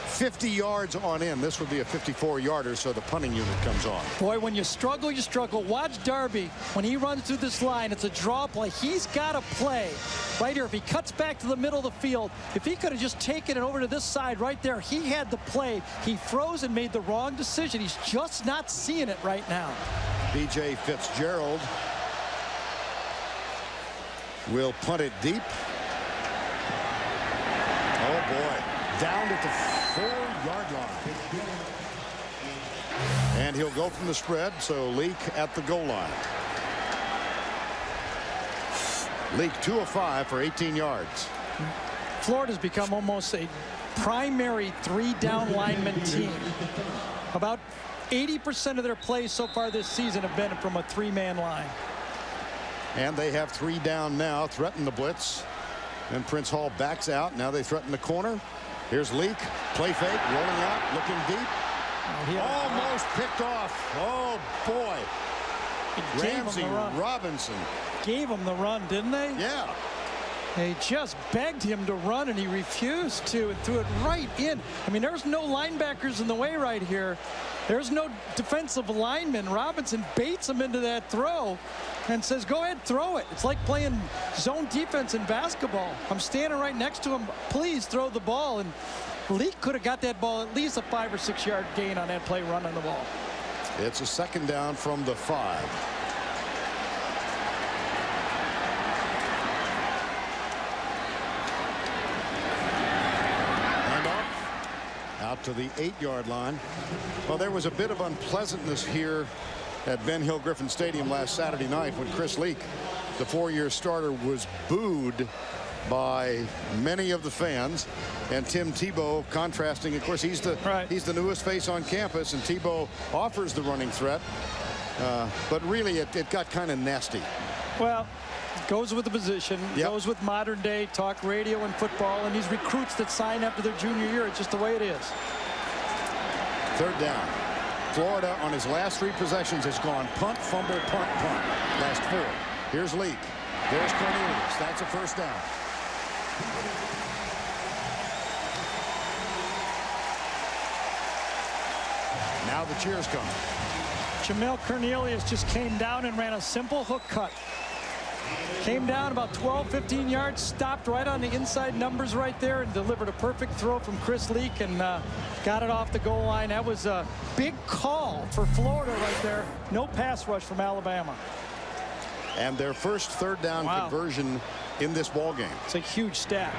50 yards on in. This would be a 54-yarder, so the punting unit comes on. Boy, when you struggle, you struggle. Watch Darby. When he runs through this line, it's a draw play. He's got to play right here. If he cuts back to the middle of the field, if he could have just taken it over to this side right there, he had the play. He froze and made the wrong decision. He's just not seeing it right now. B.J. Fitzgerald will punt it deep. Oh, boy. Down at the 4-yard line. And he'll go from the spread, so Leak at the goal line. Leak 2 of 5 for 18 yards. Florida's become almost a primary 3-down lineman team. About 80% of their plays so far this season have been from a 3-man line. And they have 3 down now, threaten the blitz. And Prince Hall backs out. Now they threaten the corner. Here's Leak, play fake, rolling out, looking deep. Almost picked off. Oh, boy. Ramsey Robinson. Gave him the run, didn't they? Yeah. They just begged him to run, and he refused to, and threw it right in. I mean, there's no linebackers in the way right here. There's no defensive lineman. Robinson baits him into that throw and says, go ahead, throw it. It's like playing zone defense in basketball. I'm standing right next to him. Please throw the ball. And Leak could have got that ball at least a 5 or 6 yard gain on that play running the ball. It's a 2nd down from the 5. Out to the 8-yard line. Well, there was a bit of unpleasantness here at Ben Hill Griffin Stadium last Saturday night when Chris Leak, the 4-year starter, was booed by many of the fans. And Tim Tebow contrasting. Of course, he's the newest face on campus, and Tebow offers the running threat. But really, it got kind of nasty. Well, it goes with the position, goes with modern day talk radio and football, and these recruits that sign after their junior year. It's just the way it is. 3rd down. Florida on his last 3 possessions has gone punt, fumble, punt, punt. Last 4. Here's Leak. There's Cornelius. That's a 1st down. Now the cheers come. Jamel Cornelius just came down and ran a simple hook cut. Came down about 12, 15 yards, stopped right on the inside numbers right there, and delivered a perfect throw from Chris Leak and got it off the goal line. That was a big call for Florida right there. No pass rush from Alabama. And their first 3rd down conversion in this ball game. It's a huge stat.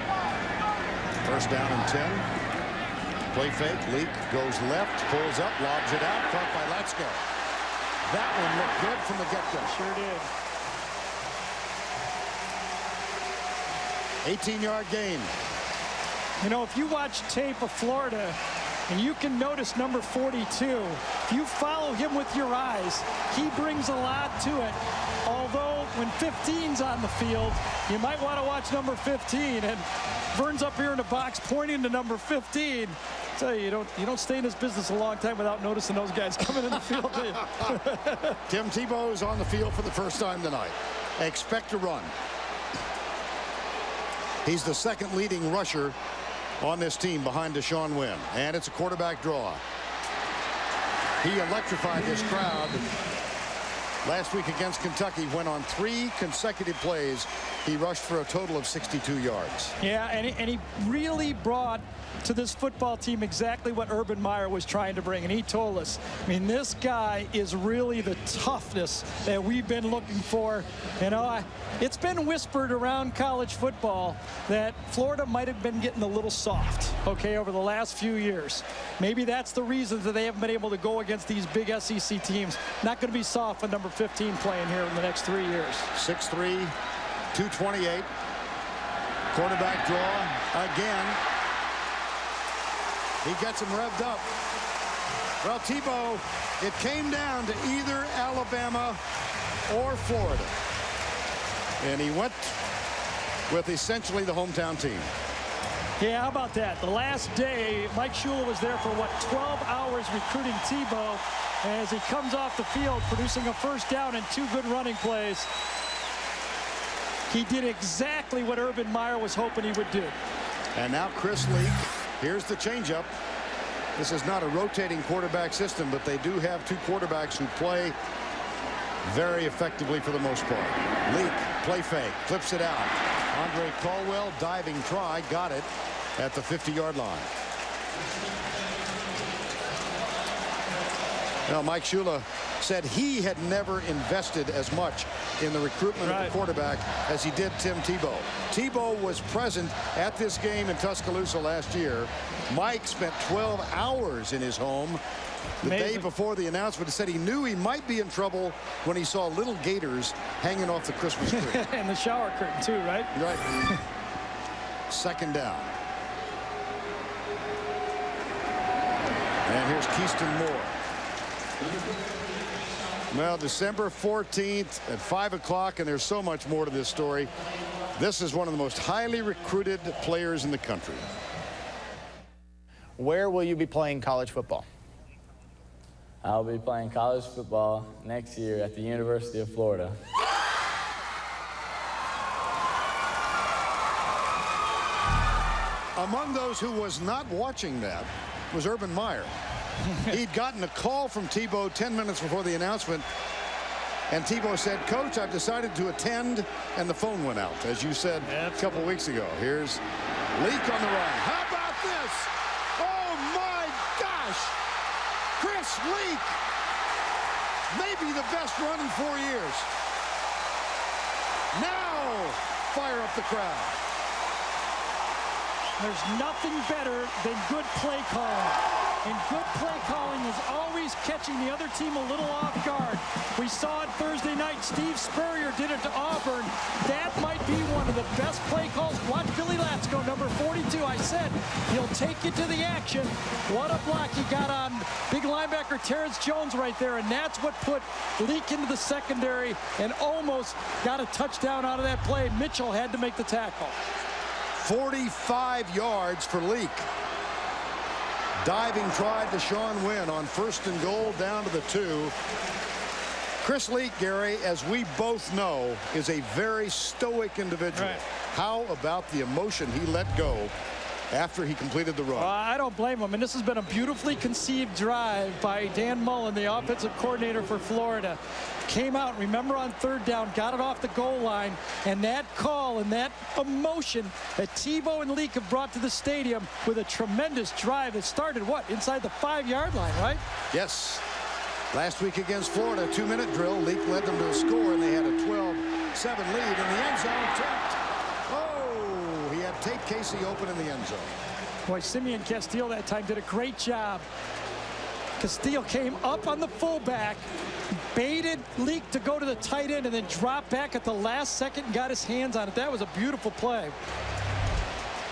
1st down and 10. Play fake. Leak goes left, pulls up, lobs it out, caught by Letsko. That one looked good from the get-go. Sure did. 18-yard gain. You know, if you watch tape of Florida, and you can notice number 42, if you follow him with your eyes, he brings a lot to it. Although when 15's on the field, you might want to watch number 15. And Vern's up here in the box pointing to number 15. I tell you, you don't stay in this business a long time without noticing those guys coming in the field. Tim Tebow is on the field for the first time tonight. Expect to run. He's the 2nd leading rusher on this team behind Deshaun Wynn. And it's a quarterback draw. He electrified this crowd last week against Kentucky when on 3 consecutive plays he rushed for a total of 62 yards. Yeah, and he really brought to this football team exactly what Urban Meyer was trying to bring, and he told us, I mean, this guy is really the toughness that we've been looking for. You know, it's been whispered around college football that Florida might have been getting a little soft, okay, over the last few years. Maybe that's the reason that they haven't been able to go against these big SEC teams. Not going to be soft with number 15 playing here in the next 3 years. 6'3", 228. Quarterback draw again. He gets him revved up. Well, Tebow, it came down to either Alabama or Florida. And he went with essentially the hometown team. Yeah, how about that? The last day, Mike Shula was there for, 12 hours recruiting Tebow as he comes off the field producing a 1st down and 2 good running plays. He did exactly what Urban Meyer was hoping he would do. And now Chris Leak. Here's the changeup. This is not a rotating quarterback system, but they do have 2 quarterbacks who play very effectively for the most part. Leak, play fake, flips it out. Andre Caldwell, diving try, got it at the 50-yard line. Now, Mike Shula said he had never invested as much in the recruitment of the quarterback as he did Tim Tebow. Tebow was present at this game in Tuscaloosa last year. Mike spent 12 hours in his home the day before the announcement. He said he knew he might be in trouble when he saw little gators hanging off the Christmas tree. And the shower curtain too, right? Right. 2nd down. And here's Keyston Moore. Well, December 14th at 5 o'clock, and there's so much more to this story. This is one of the most highly recruited players in the country. Where will you be playing college football? I'll be playing college football next year at the University of Florida. Among those who was not watching that was Urban Meyer. He'd gotten a call from Tebow 10 minutes before the announcement, and Tebow said, "Coach, I've decided to attend," and the phone went out, as you said a couple weeks ago. Here's Leak on the run. How about this? Oh, my gosh! Chris Leak, maybe the best run in 4 years. Now, fire up the crowd. There's nothing better than good play calling. And good play calling is always catching the other team a little off guard. We saw it Thursday night. Steve Spurrier did it to Auburn. That might be one of the best play calls. Watch Billy Latsko, number 42. I said he'll take you to the action. What a block he got on big linebacker Terrence Jones right there. And that's what put Leak into the secondary and almost got a touchdown out of that play. Mitchell had to make the tackle. 45 yards for Leak. Diving try to Sean Wynn on 1st and goal down to the 2. Chris Leak, Gary, as we both know, is a very stoic individual. Right. How about the emotion he let go after he completed the run? I don't blame him. And this has been a beautifully conceived drive by Dan Mullen, the offensive coordinator for Florida. Came out, remember, on 3rd down, got it off the goal line, and that call and that emotion that Tebow and Leak have brought to the stadium with a tremendous drive that started, what, inside the 5-yard line, right? Yes. Last week against Florida, 2-minute drill. Leak led them to a score, and they had a 12-7 lead in the end zone. Oh, he had Tate Casey open in the end zone. Boy, Simeon Castile that time did a great job. Castile came up on the fullback, baited Leak to go to the tight end, and then dropped back at the last second and got his hands on it. That was a beautiful play.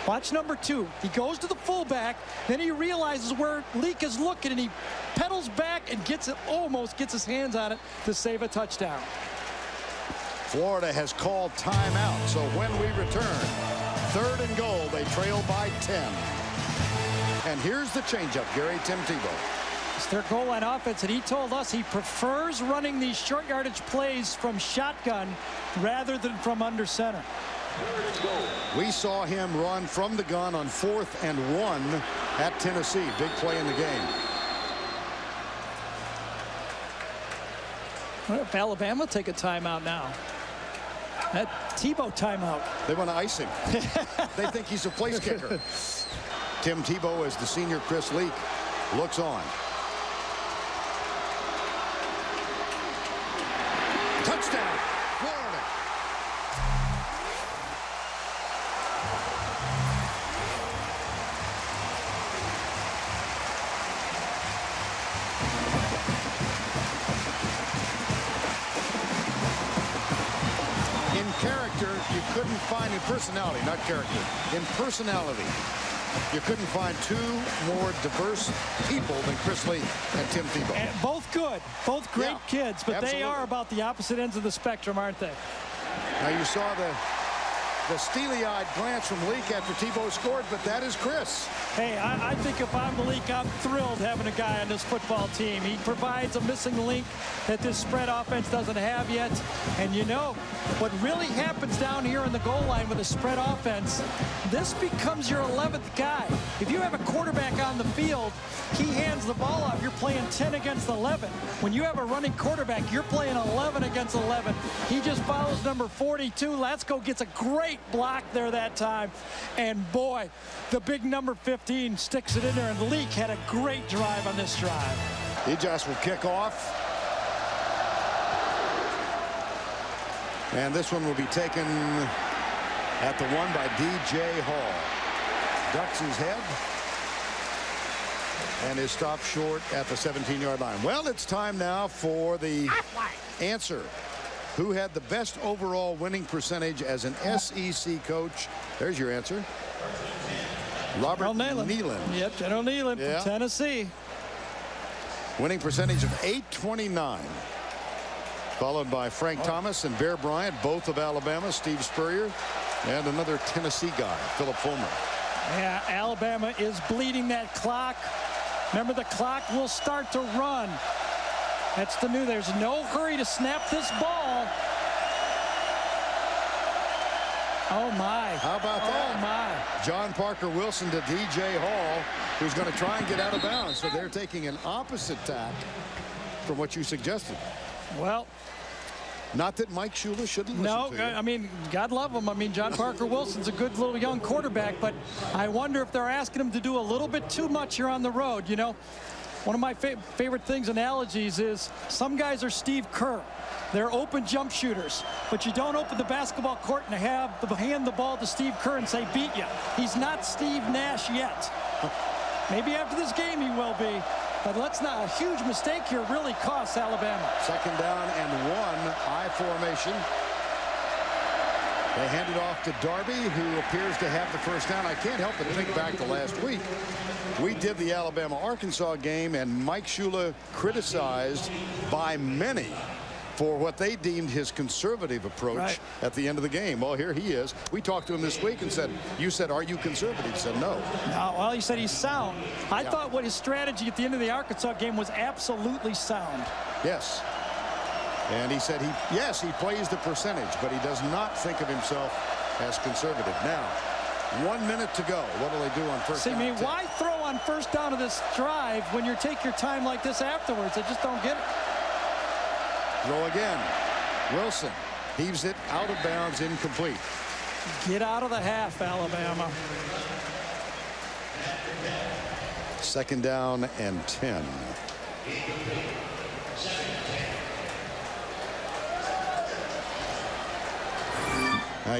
Watch number 2. He goes to the fullback, then he realizes where Leak is looking, and he pedals back and gets it, almost gets his hands on it to save a touchdown. Florida has called timeout, so when we return, 3rd and goal, they trail by 10. And here's the changeup, Gary. Tim Tebow. It's their goal line offense, and he told us he prefers running these short yardage plays from shotgun rather than from under center. We saw him run from the gun on 4th and 1 at Tennessee. Big play in the game. What if Alabama take a timeout now? That Tebow timeout. They want to ice him. They think he's a place kicker. Tim Tebow, as the senior Chris Leak looks on. Touchdown, Florida. In character, you couldn't find, in personality, not character, in personality, you couldn't find 2 more diverse people than Chris Leak and Tim Tebow. And both good, both great kids, but absolutely. They are about the opposite ends of the spectrum, aren't they? Now you saw the steely-eyed glance from Leak after Tebow scored, but that is Chris. Hey, I think if I'm Leak, I'm thrilled having a guy on this football team. He provides a missing link that this spread offense doesn't have yet. And you know, what really happens down here in the goal line with a spread offense, this becomes your 11th guy. If you have a quarterback on the field, he hands the ball off. You're playing 10 against 11. When you have a running quarterback, you're playing 11 against 11. He just follows number 42. Latsko gets a great block there that time. And boy, the big number 15 sticks it in there, and Leak had a great drive on this drive. Ijas will kick off. And this one will be taken at the 1 by D.J. Hall. Ducks his head and is stopped short at the 17-yard line. Well, it's time now for the answer. Who had the best overall winning percentage as an SEC coach? There's your answer. Robert Neyland. Yep, General Neyland from Tennessee. Winning percentage of .829. Followed by Frank Thomas and Bear Bryant, both of Alabama. Steve Spurrier and another Tennessee guy, Philip Fulmer. Yeah, Alabama is bleeding that clock. Remember, the clock will start to run. That's the new. There's no hurry to snap this ball. Oh, my. How about that? Oh, my. John Parker Wilson to D.J. Hall, who's going to try and get out of bounds. So they're taking an opposite tack from what you suggested. Well, not that Mike Shula shouldn't listen to you. I mean, God love him. I mean, John Parker Wilson's a good little young quarterback, but I wonder if they're asking him to do a little bit too much here on the road. You know, one of my favorite things, analogies, is some guys are Steve Kerr. They're open jump shooters, but you don't open the basketball court and hand the ball to Steve Kerr and say, beat you. He's not Steve Nash yet. Maybe after this game he will be, but let's not. A huge mistake here really costs Alabama. 2nd down and 1, I formation. They hand it off to Darby, who appears to have the first down. I can't help but think back to last week. We did the Alabama-Arkansas game, and Mike Shula criticized by many for what they deemed his conservative approach at the end of the game. Well, here he is. We talked to him this week and said, you said, are you conservative? He said, no. Well, he said he's sound. I thought what his strategy at the end of the Arkansas game was absolutely sound. Yes. And he said, yes, he plays the percentage, but he does not think of himself as conservative. Now, 1 minute to go. What will they do on first down? See, I mean, why throw on first down of this drive when you take your time like this afterwards? I just don't get it. Throw again. Wilson heaves it out of bounds, incomplete. Get out of the half, Alabama. 2nd down and 10.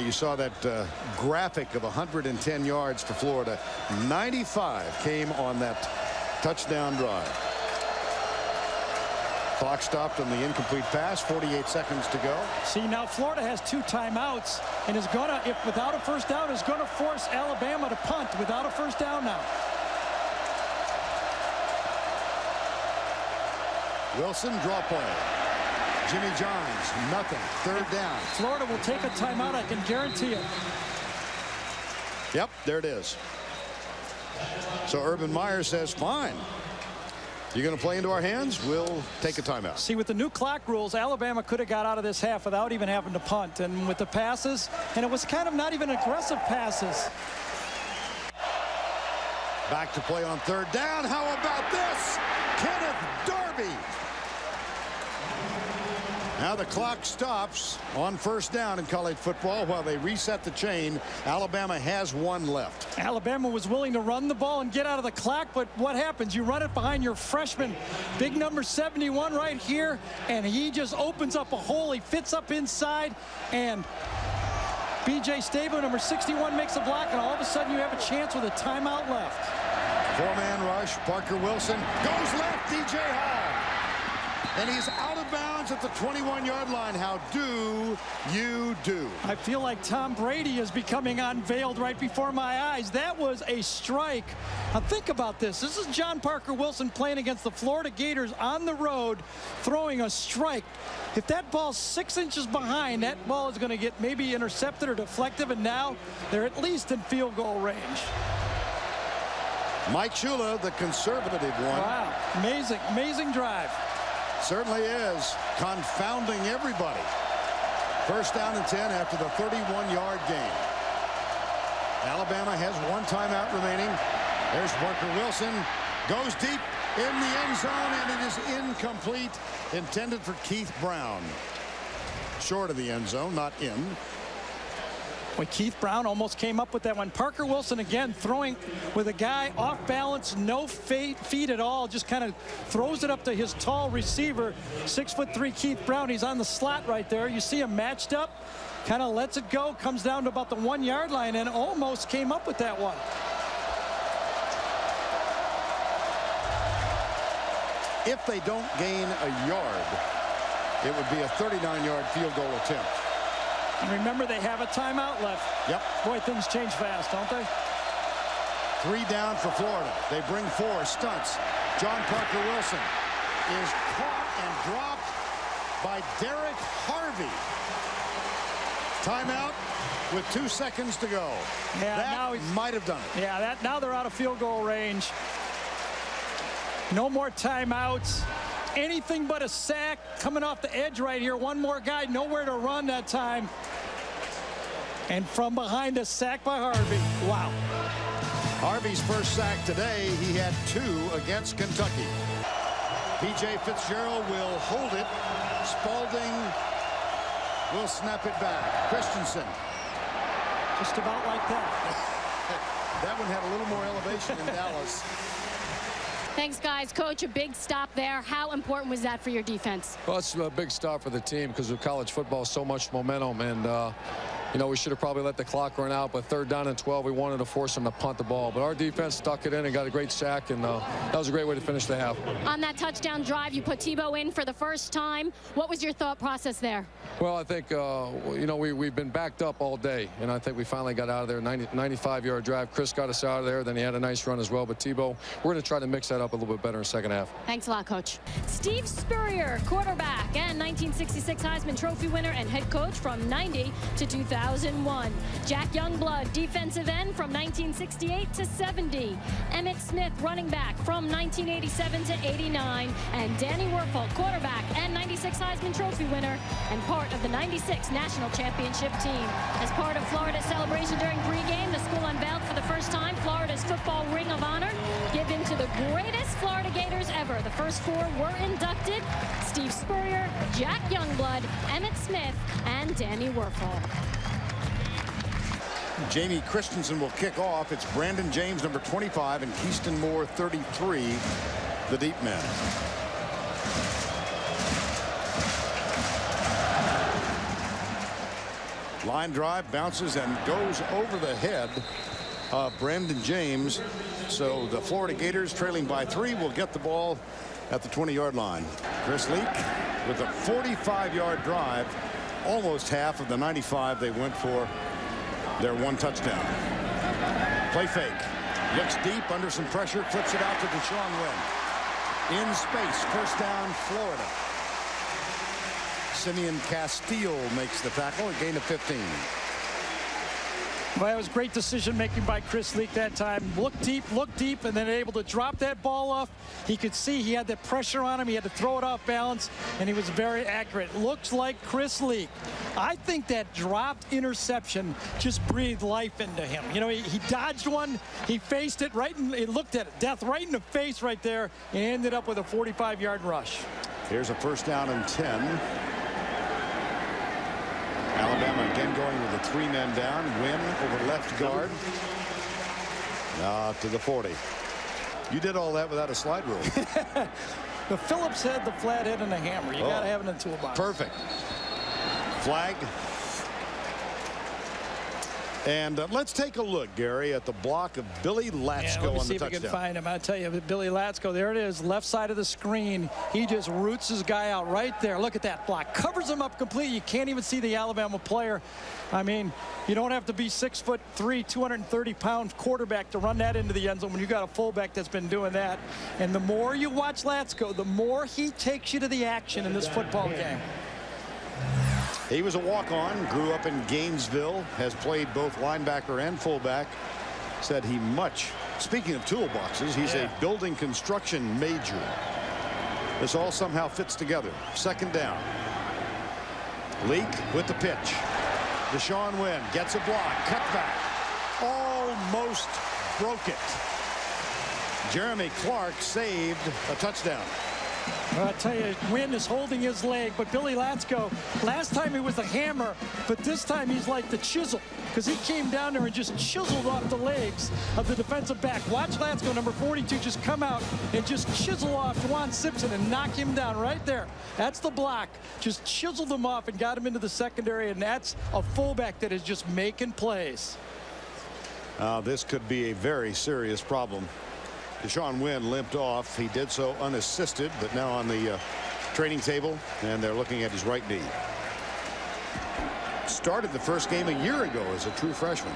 You saw that graphic of 110 yards for Florida. 95 came on that touchdown drive. Clock stopped on the incomplete pass. 48 seconds to go. See, now Florida has 2 timeouts and is gonna, if without a first down, is gonna force Alabama to punt without a first down now. Wilson, draw play. Jimmy Johns, nothing. 3rd down. Florida will take a timeout, I can guarantee it. Yep, there it is. So Urban Meyer says, fine. You're going to play into our hands? We'll take a timeout. See, with the new clock rules, Alabama could have got out of this half without even having to punt. And with the passes, and it was kind of not even aggressive passes. Back to play on 3rd down. How about this? Kenneth Darby. Now the clock stops on first down in college football while they reset the chain. Alabama has 1 left. Alabama was willing to run the ball and get out of the clock, but what happens? You run it behind your freshman, big number 71 right here, and he just opens up a hole. He fits up inside, and B.J. Stabo, number 61, makes a block, and all of a sudden you have a chance with a timeout left. 4-man rush. Parker Wilson goes left. D.J. Hall. And he's out of bounds at the 21-yard line. How do you do? I feel like Tom Brady is becoming unveiled right before my eyes. That was a strike. Now think about this. This is John Parker Wilson playing against the Florida Gators on the road, throwing a strike. If that ball's 6 inches behind, that ball is going to get maybe intercepted or deflected, and now they're at least in field goal range. Mike Shula, the conservative one. Wow, amazing, amazing drive. Certainly is. Confounding everybody. 1st down and 10 after the 31-yard gain. Alabama has 1 timeout remaining. There's Parker Wilson. Goes deep in the end zone, and it is incomplete. Intended for Keith Brown. Short of the end zone, not in. Well, Keith Brown almost came up with that one. Parker Wilson again throwing with a guy off balance, no feet at all, just kind of throws it up to his tall receiver, 6'3" Keith Brown. He's on the slot right there. You see him matched up, kind of lets it go, comes down to about the 1-yard line, and almost came up with that one. If they don't gain a yard, it would be a 39-yard field goal attempt. And remember, they have a timeout left. Yep. Boy, things change fast, don't they? 3 down for Florida. They bring 4, stunts. John Parker Wilson is caught and dropped by Derrick Harvey. Timeout with 2 seconds to go. Yeah, that now might have done it. Yeah, now they're out of field goal range. No more timeouts. Anything but a sack coming off the edge right here. One more guy, nowhere to run that time. And from behind, a sack by Harvey. Wow. Harvey's first sack today. He had 2 against Kentucky. P.J. Fitzgerald will hold it. Spalding will snap it back. Christensen. Just about like that. That one had a little more elevation in Dallas. Thanks, guys. Coach, a big stop there. How important was that for your defense? Well, it's a big stop for the team because with college football, so much momentum. And, you know, we should have probably let the clock run out. But 3rd down and 12, we wanted to force them to punt the ball. But our defense stuck it in and got a great sack. And that was a great way to finish the half. On that touchdown drive, you put Tebow in for the first time. What was your thought process there? Well, I think, you know, we've been backed up all day. And I think we finally got out of there. 95-yard drive. Chris got us out of there. Then he had a nice run as well. But Tebow, we're going to try to mix that up a little bit better in the second half. Thanks a lot, Coach. Steve Spurrier, quarterback and 1966 Heisman Trophy winner and head coach from 90 to 2001. Jack Youngblood, defensive end from 1968 to 70. Emmett Smith, running back from 1987 to 89. And Danny Werfel, quarterback and 96 Heisman Trophy winner and part of the 96 National Championship team. As part of Florida's celebration during pregame, the school unveiled for the first time Florida's football Ring of Honor, given to the greatest Florida Gators ever. The first 4 were inducted: Steve Spurrier, Jack Youngblood, Emmett Smith, and Danny Werfel. Jamie Christensen will kick off. It's Brandon James, number 25, and Keyston Moore, 33, the deep men. Line drive, bounces and goes over the head of Brandon James. So the Florida Gators, trailing by 3, will get the ball at the 20-yard line. Chris Leak with a 45-yard drive, almost half of the 95 they went for their 1 touchdown. Play fake. Looks deep under some pressure, flips it out to Deshaun Wynn. In space, first down, Florida. Simeon Castile makes the tackle, a gain of 15. Well, it was great decision-making by Chris Leak that time. Look deep, and then able to drop that ball off. He could see he had that pressure on him. He had to throw it off balance, and he was very accurate. Looks like Chris Leak. I think that dropped interception just breathed life into him. You know, he dodged one. He faced it right, and he looked at it. Death right in the face right there, and ended up with a 45-yard rush. Here's a first down and 10. Alabama again going with the 3 men down. Wynn over left guard. To the 40. You did all that without a slide rule. The Phillips head, the flathead, and the hammer. You got to have it in the toolbox. Perfect. Flag. And let's take a look, Gary, at the block of Billy Latsko on the touchdown. Let me see if we can find him. I tell you, Billy Latsko, there it is, left side of the screen. He just roots his guy out right there. Look at that block. Covers him up completely. You can't even see the Alabama player. I mean, you don't have to be 6'3", 230-pound quarterback to run that into the end zone when you got a fullback that's been doing that. And the more you watch Latsko, the more he takes you to the action in this football game. He was a walk-on, grew up in Gainesville, has played both linebacker and fullback. Said he speaking of toolboxes, he's a building construction major. This all somehow fits together. Second down. Leak with the pitch. Deshaun Wynn gets a block, cut back. Almost broke it. Jeremy Clark saved a touchdown. Well, I tell you, Wynn is holding his leg, but Billy Latsko, last time he was the hammer, but this time he's like the chisel, because he came down there and just chiseled off the legs of the defensive back. Watch Latsko, number 42, just come out and just chisel off Juwan Simpson and knock him down right there. That's the block. Just chiseled him off and got him into the secondary, and that's a fullback that is just making plays. This could be a very serious problem. Deshaun Wynn limped off. He did so unassisted, but now on the training table, and they're looking at his right knee. Started the first game a year ago as a true freshman.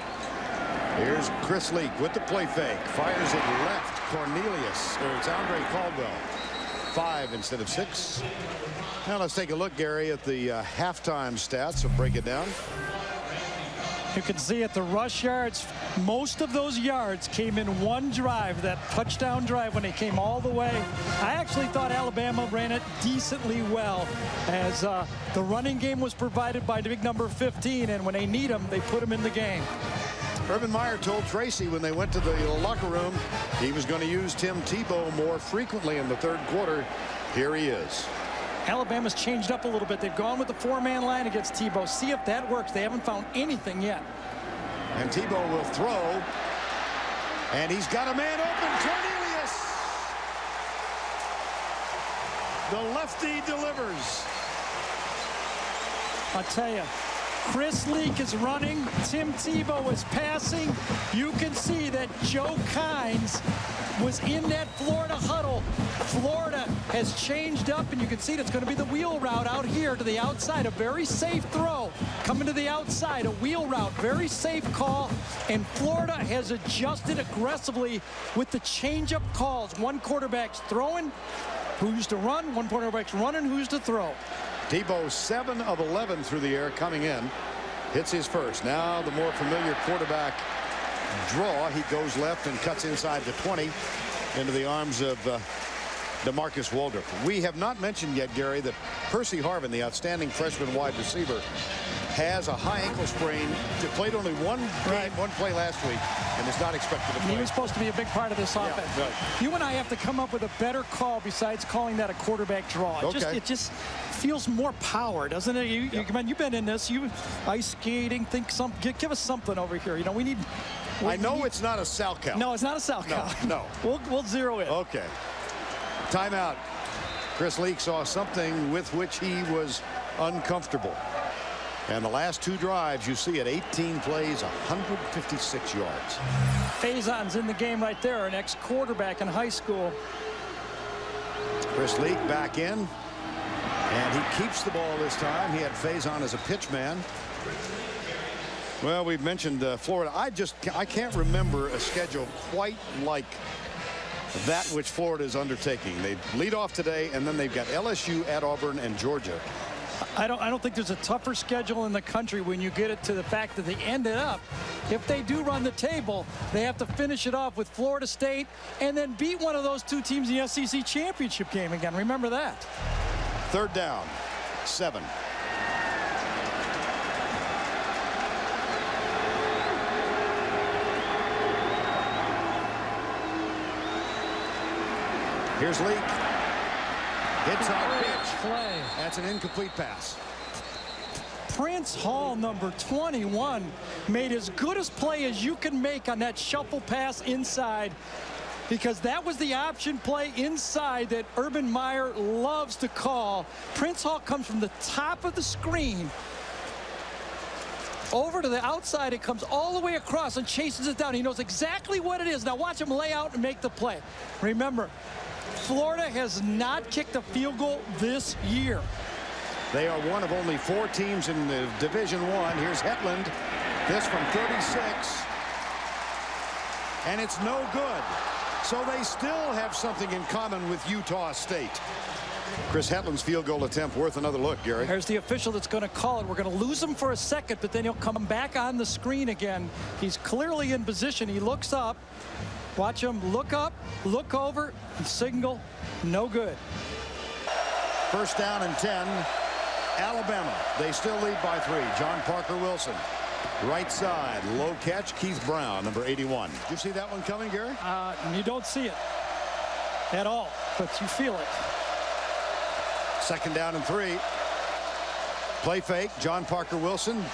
Here's Chris Leak with the play fake. Fires it left. Cornelius, or it's Andre Caldwell. 5 instead of 6. Now let's take a look, Gary, at the halftime stats. So break it down. You can see at the rush yards, most of those yards came in one drive, that touchdown drive when they came all the way. I actually thought Alabama ran it decently well, as the running game was provided by the big number 15, and when they need him, they put him in the game. Urban Meyer told Tracy when they went to the locker room he was going to use Tim Tebow more frequently in the third quarter. Here he is. Alabama's changed up a little bit. They've gone with the 4-man line against Tebow. See if that works. They haven't found anything yet. And Tebow will throw. And he's got a man open. Cornelius The lefty delivers. I'll tell you, Chris Leak is running. Tim Tebow is passing. You can see that Joe Kynes was in that Florida huddle. Florida has changed up, and you can see it's going to be the wheel route out here to the outside. A very safe throw coming to the outside. A wheel route, very safe call. And Florida has adjusted aggressively with the change-up calls. One quarterback's throwing, who's to run. One quarterback's running, who's to throw. Tebow 7 of 11 through the air coming in. Hits his first. Now the more familiar quarterback draw. He goes left and cuts inside the 20 into the arms of DeMarcus Waldrop. We have not mentioned yet, Gary, that Percy Harvin, the outstanding freshman wide receiver, has a high ankle sprain. He played only one play last week and is not expected to play. He was supposed to be a big part of this offense. Right. You and I have to come up with a better call besides calling that a quarterback draw. It just feels more power, doesn't it? You've been in this. You ice skating. Give us something over here. You know, we need. I know it's not a Salchow. No, it's not a Salchow. No. We'll zero in. Okay. Timeout. Chris Leak saw something with which he was uncomfortable. And the last two drives, you see it, 18 plays, 156 yards. Faison's in the game right there, an ex-quarterback in high school. Chris Leak back in, and he keeps the ball this time. He had Faison as a pitch man. Well, we've mentioned Florida. I can't remember a schedule quite like that which Florida is undertaking. They lead off today, and then they've got LSU at Auburn and Georgia. I don't think there's a tougher schedule in the country when you get it to the fact that they ended up, if they do run the table, they have to finish it off with Florida State and then beat one of those two teams in the SEC championship game again. Remember that. Third down, 7. Here's Leak. Hits on pitch. Play. That's an incomplete pass. Prince Hall, number 21, made as good a play as you can make on that shuffle pass inside, because that was the option play inside that Urban Meyer loves to call. Prince Hall comes from the top of the screen over to the outside. It comes all the way across and chases it down. He knows exactly what it is. Now watch him lay out and make the play. Remember, Florida has not kicked a field goal this year. They are one of only 4 teams in the Division I. Here's Hetland. This from 36. And it's no good. So they still have something in common with Utah State. Chris Hetland's field goal attempt worth another look, Gary. There's the official that's going to call it. We're going to lose him for a second, but then he'll come back on the screen again. He's clearly in position. He looks up. Watch him look up, look over, and signal. No good. First down and 10. Alabama. They still lead by 3. John Parker Wilson. Right side. Low catch. Keith Brown, number 81. Did you see that one coming, Gary? You don't see it at all, but you feel it. Second down and 3. Play fake. John Parker Wilson.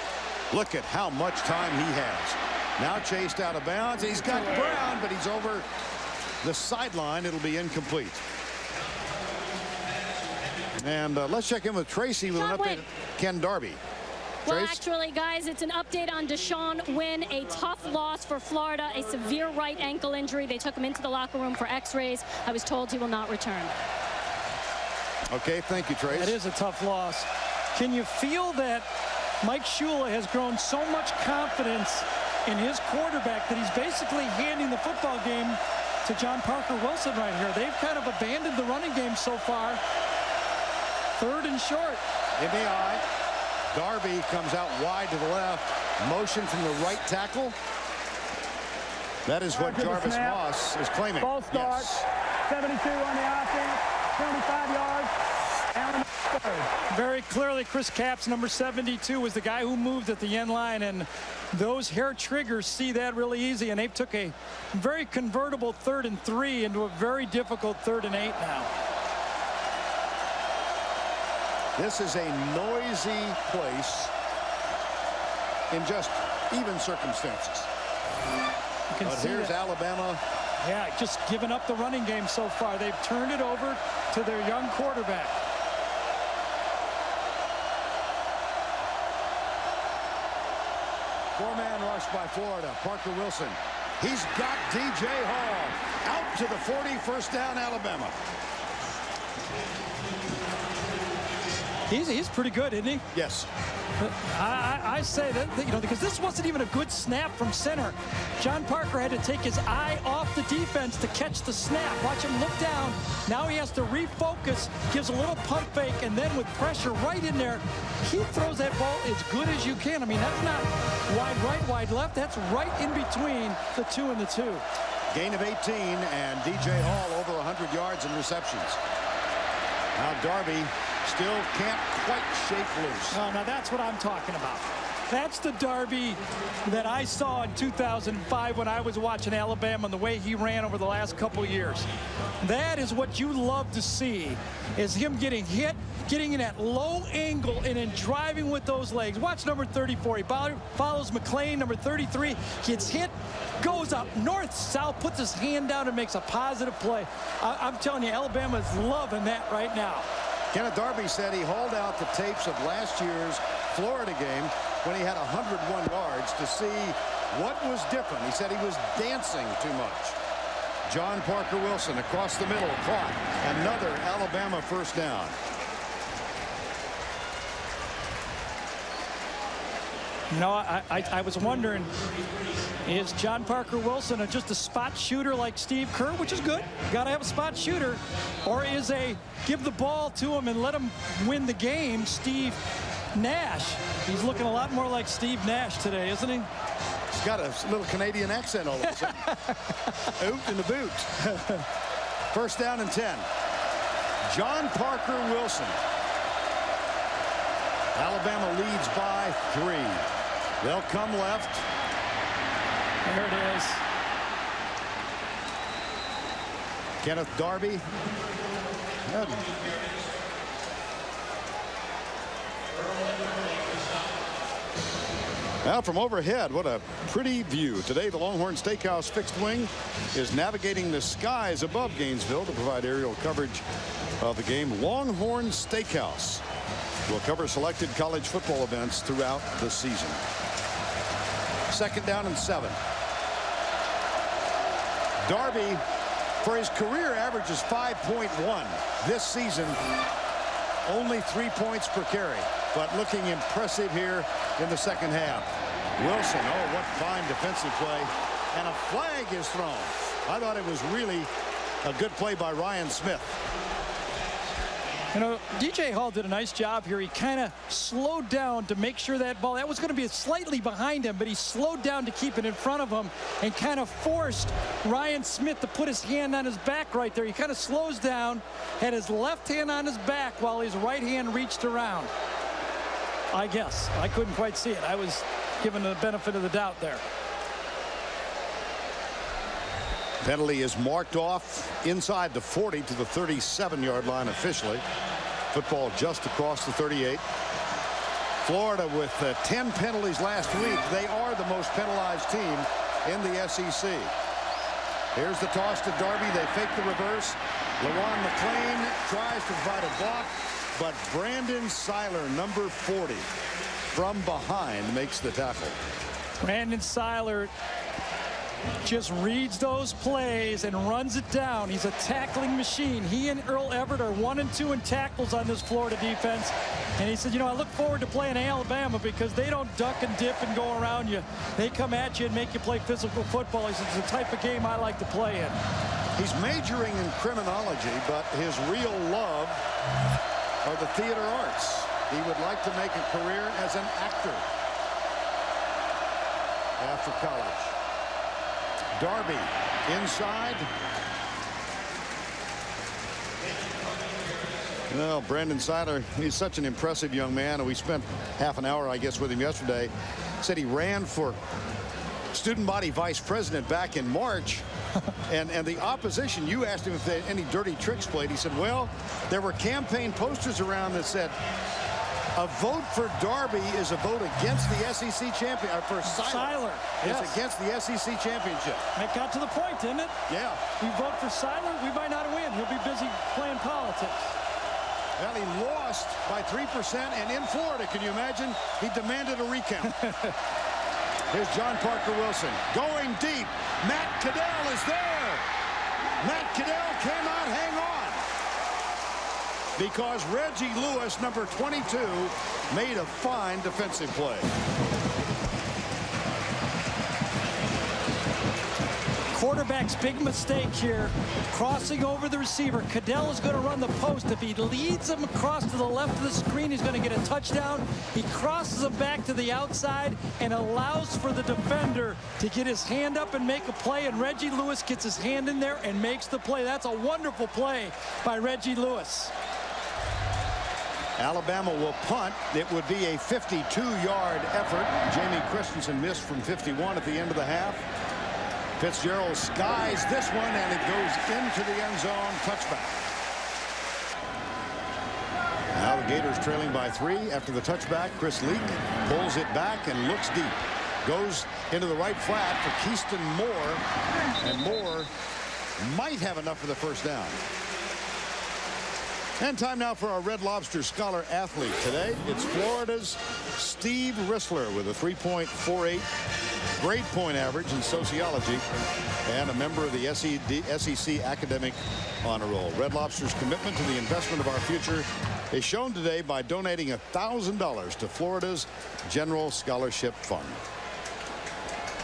Look at how much time he has. Now chased out of bounds. He's got Brown, but he's over the sideline. It'll be incomplete. And let's check in with Tracy with an update. Ken Darby. Well, Trace? actually, guys, it's an update on Deshaun Wynn. A tough loss for Florida, a severe right ankle injury. They took him into the locker room for x-rays. I was told he will not return. Okay, thank you, Trace. That is a tough loss. Can you feel that Mike Shula has grown so much confidence in his quarterback that he's basically handing the football game to John Parker Wilson right here? They've kind of abandoned the running game so far. Third and short. In the eye. Darby comes out wide to the left. Motion from the right tackle. That is what Jarvis Moss is claiming. Ball start. Yes. 72 on the offense. 25 yards. And third. Very clearly, Chris Capps, number 72, was the guy who moved at the end line, and those hair triggers see that really easy, and they took a very convertible 3rd and 3 into a very difficult 3rd and 8 now. This is a noisy place in just even circumstances. You can But see here's that. Alabama. Yeah, just giving up the running game so far. They've turned it over to their young quarterback. Four-man rush by Florida. Parker Wilson. He's got DJ Hall out to the 40, first down, Alabama. He's pretty good, isn't he? Yes. I say that, you know, because this wasn't even a good snap from center. John Parker had to take his eye off the defense to catch the snap. Watch him look down. Now he has to refocus, gives a little pump fake, and then with pressure right in there, he throws that ball as good as you can. I mean, that's not wide right, wide left. That's right in between the 2 and the 2. Gain of 18, and DJ Hall over 100 yards in receptions. Now Darby still can't quite shake loose. No, now that's what I'm talking about. That's the Darby that I saw in 2005 when I was watching Alabama and the way he ran over the last couple years. That is what you love to see, is him getting hit, getting in that low angle, and then driving with those legs. Watch number 34. He follows McClain, number 33, gets hit, goes up north, south, puts his hand down and makes a positive play. I'm telling you, Alabama's loving that right now. Kenneth Darby said he hauled out the tapes of last year's Florida game when he had 101 yards to see what was different. He said he was dancing too much. John Parker Wilson across the middle, caught another Alabama first down. You know, I was wondering, is John Parker Wilson just a spot shooter like Steve Kerr, which is good, got to have a spot shooter, or is a give the ball to him and let him win the game Steve Nash? He's looking a lot more like Steve Nash today, isn't he? He's got a little Canadian accent all of a sudden. Oot in the boot. First down and 10. John Parker Wilson. Alabama leads by 3. They'll come left. There it is. Kenneth Darby. Good. Now from overhead, what a pretty view. Today, the Longhorn Steakhouse fixed wing is navigating the skies above Gainesville to provide aerial coverage of the game. Longhorn Steakhouse will cover selected college football events throughout the season. Second down and 7. Darby, for his career, averages 5.1. This season, only 3 points per carry, but looking impressive here in the second half. Wilson, oh, what fine defensive play. And a flag is thrown. I thought it was really a good play by Ryan Smith. You know, DJ Hall did a nice job here. He kind of slowed down to make sure that ball, that was going to be slightly behind him, but he slowed down to keep it in front of him and kind of forced Ryan Smith to put his hand on his back right there. He kind of slows down, had his left hand on his back while his right hand reached around. I guess. I couldn't quite see it. I was given the benefit of the doubt there. Penalty is marked off inside the 40 to the 37-yard line officially. Football just across the 38. Florida with 10 penalties last week. They are the most penalized team in the SEC. Here's the toss to Darby. They fake the reverse. LaJuan McClain tries to provide a block, but Brandon Seiler, number 40, from behind makes the tackle. Brandon Seiler just reads those plays and runs it down. He's a tackling machine. He and Earl Everett are 1 and 2 in tackles on this Florida defense. And he said, you know, I look forward to playing Alabama because they don't duck and dip and go around you. They come at you and make you play physical football. He said, it's the type of game I like to play in. He's majoring in criminology, but his real love are the theater arts. He would like to make a career as an actor after college. Darby inside. Well, Brandon Seiler, he's such an impressive young man, and we spent half an hour, I guess, with him yesterday. Said he ran for student body vice president back in March. and the opposition, you asked him if they had any dirty tricks played. He said, well, there were campaign posters around that said, A vote for Darby is a vote against the SEC champion. For Seiler. Yes. It's against the SEC championship. It got to the point, didn't it? Yeah. We vote for Seiler, we might not win. He'll be busy playing politics. Well, he lost by 3%, and in Florida, can you imagine? He demanded a recount. Here's John Parker Wilson going deep. Matt Caddell is there. Matt Caddell cannot hang on because Reggie Lewis, number 22, made a fine defensive play. Quarterback's big mistake here, crossing over the receiver. Caddell is going to run the post. If he leads him across to the left of the screen, he's going to get a touchdown. He crosses him back to the outside and allows for the defender to get his hand up and make a play, and Reggie Lewis gets his hand in there and makes the play. That's a wonderful play by Reggie Lewis. Alabama will punt. It would be a 52-yard effort. Jamie Christensen missed from 51 at the end of the half. Fitzgerald skies this one, and it goes into the end zone. Touchback. Now the Gators trailing by 3 after the touchback. Chris Leak pulls it back and looks deep. Goes into the right flat for Keyston Moore, and Moore might have enough for the first down. And time now for our Red Lobster Scholar athlete today. It's Florida's Steve Rissler with a 3.48 grade point average in sociology and a member of the SEC Academic Honor Roll. Red Lobster's commitment to the investment of our future is shown today by donating $1,000 to Florida's General Scholarship Fund.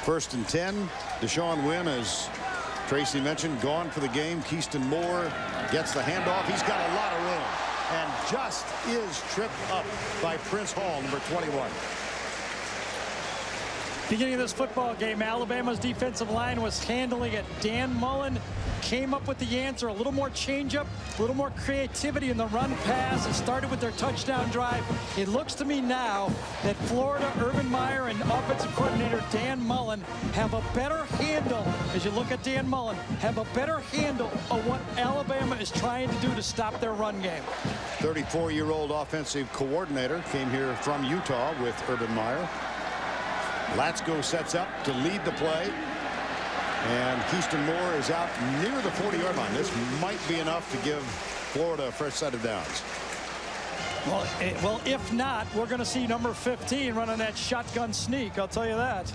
1st and 10. Deshaun Wynn, as Tracy mentioned, gone for the game. Keyston Moore gets the handoff. He's got a lot of room and just is tripped up by Prince Hall, number 21. Beginning of this football game, Alabama's defensive line was handling it. Dan Mullen came up with the answer. A little more changeup, a little more creativity in the run pass. It started with their touchdown drive. It looks to me now that Florida, Urban Meyer, and offensive coordinator Dan Mullen have a better handle, as you look at Dan Mullen, have a better handle of what Alabama is trying to do to stop their run game. 34-year-old offensive coordinator came here from Utah with Urban Meyer. Latsko sets up to lead the play, and Keyston Moore is out near the 40-yard line. This might be enough to give Florida a fresh set of downs. Well, if not, we're going to see number 15 running that shotgun sneak. I'll tell you that.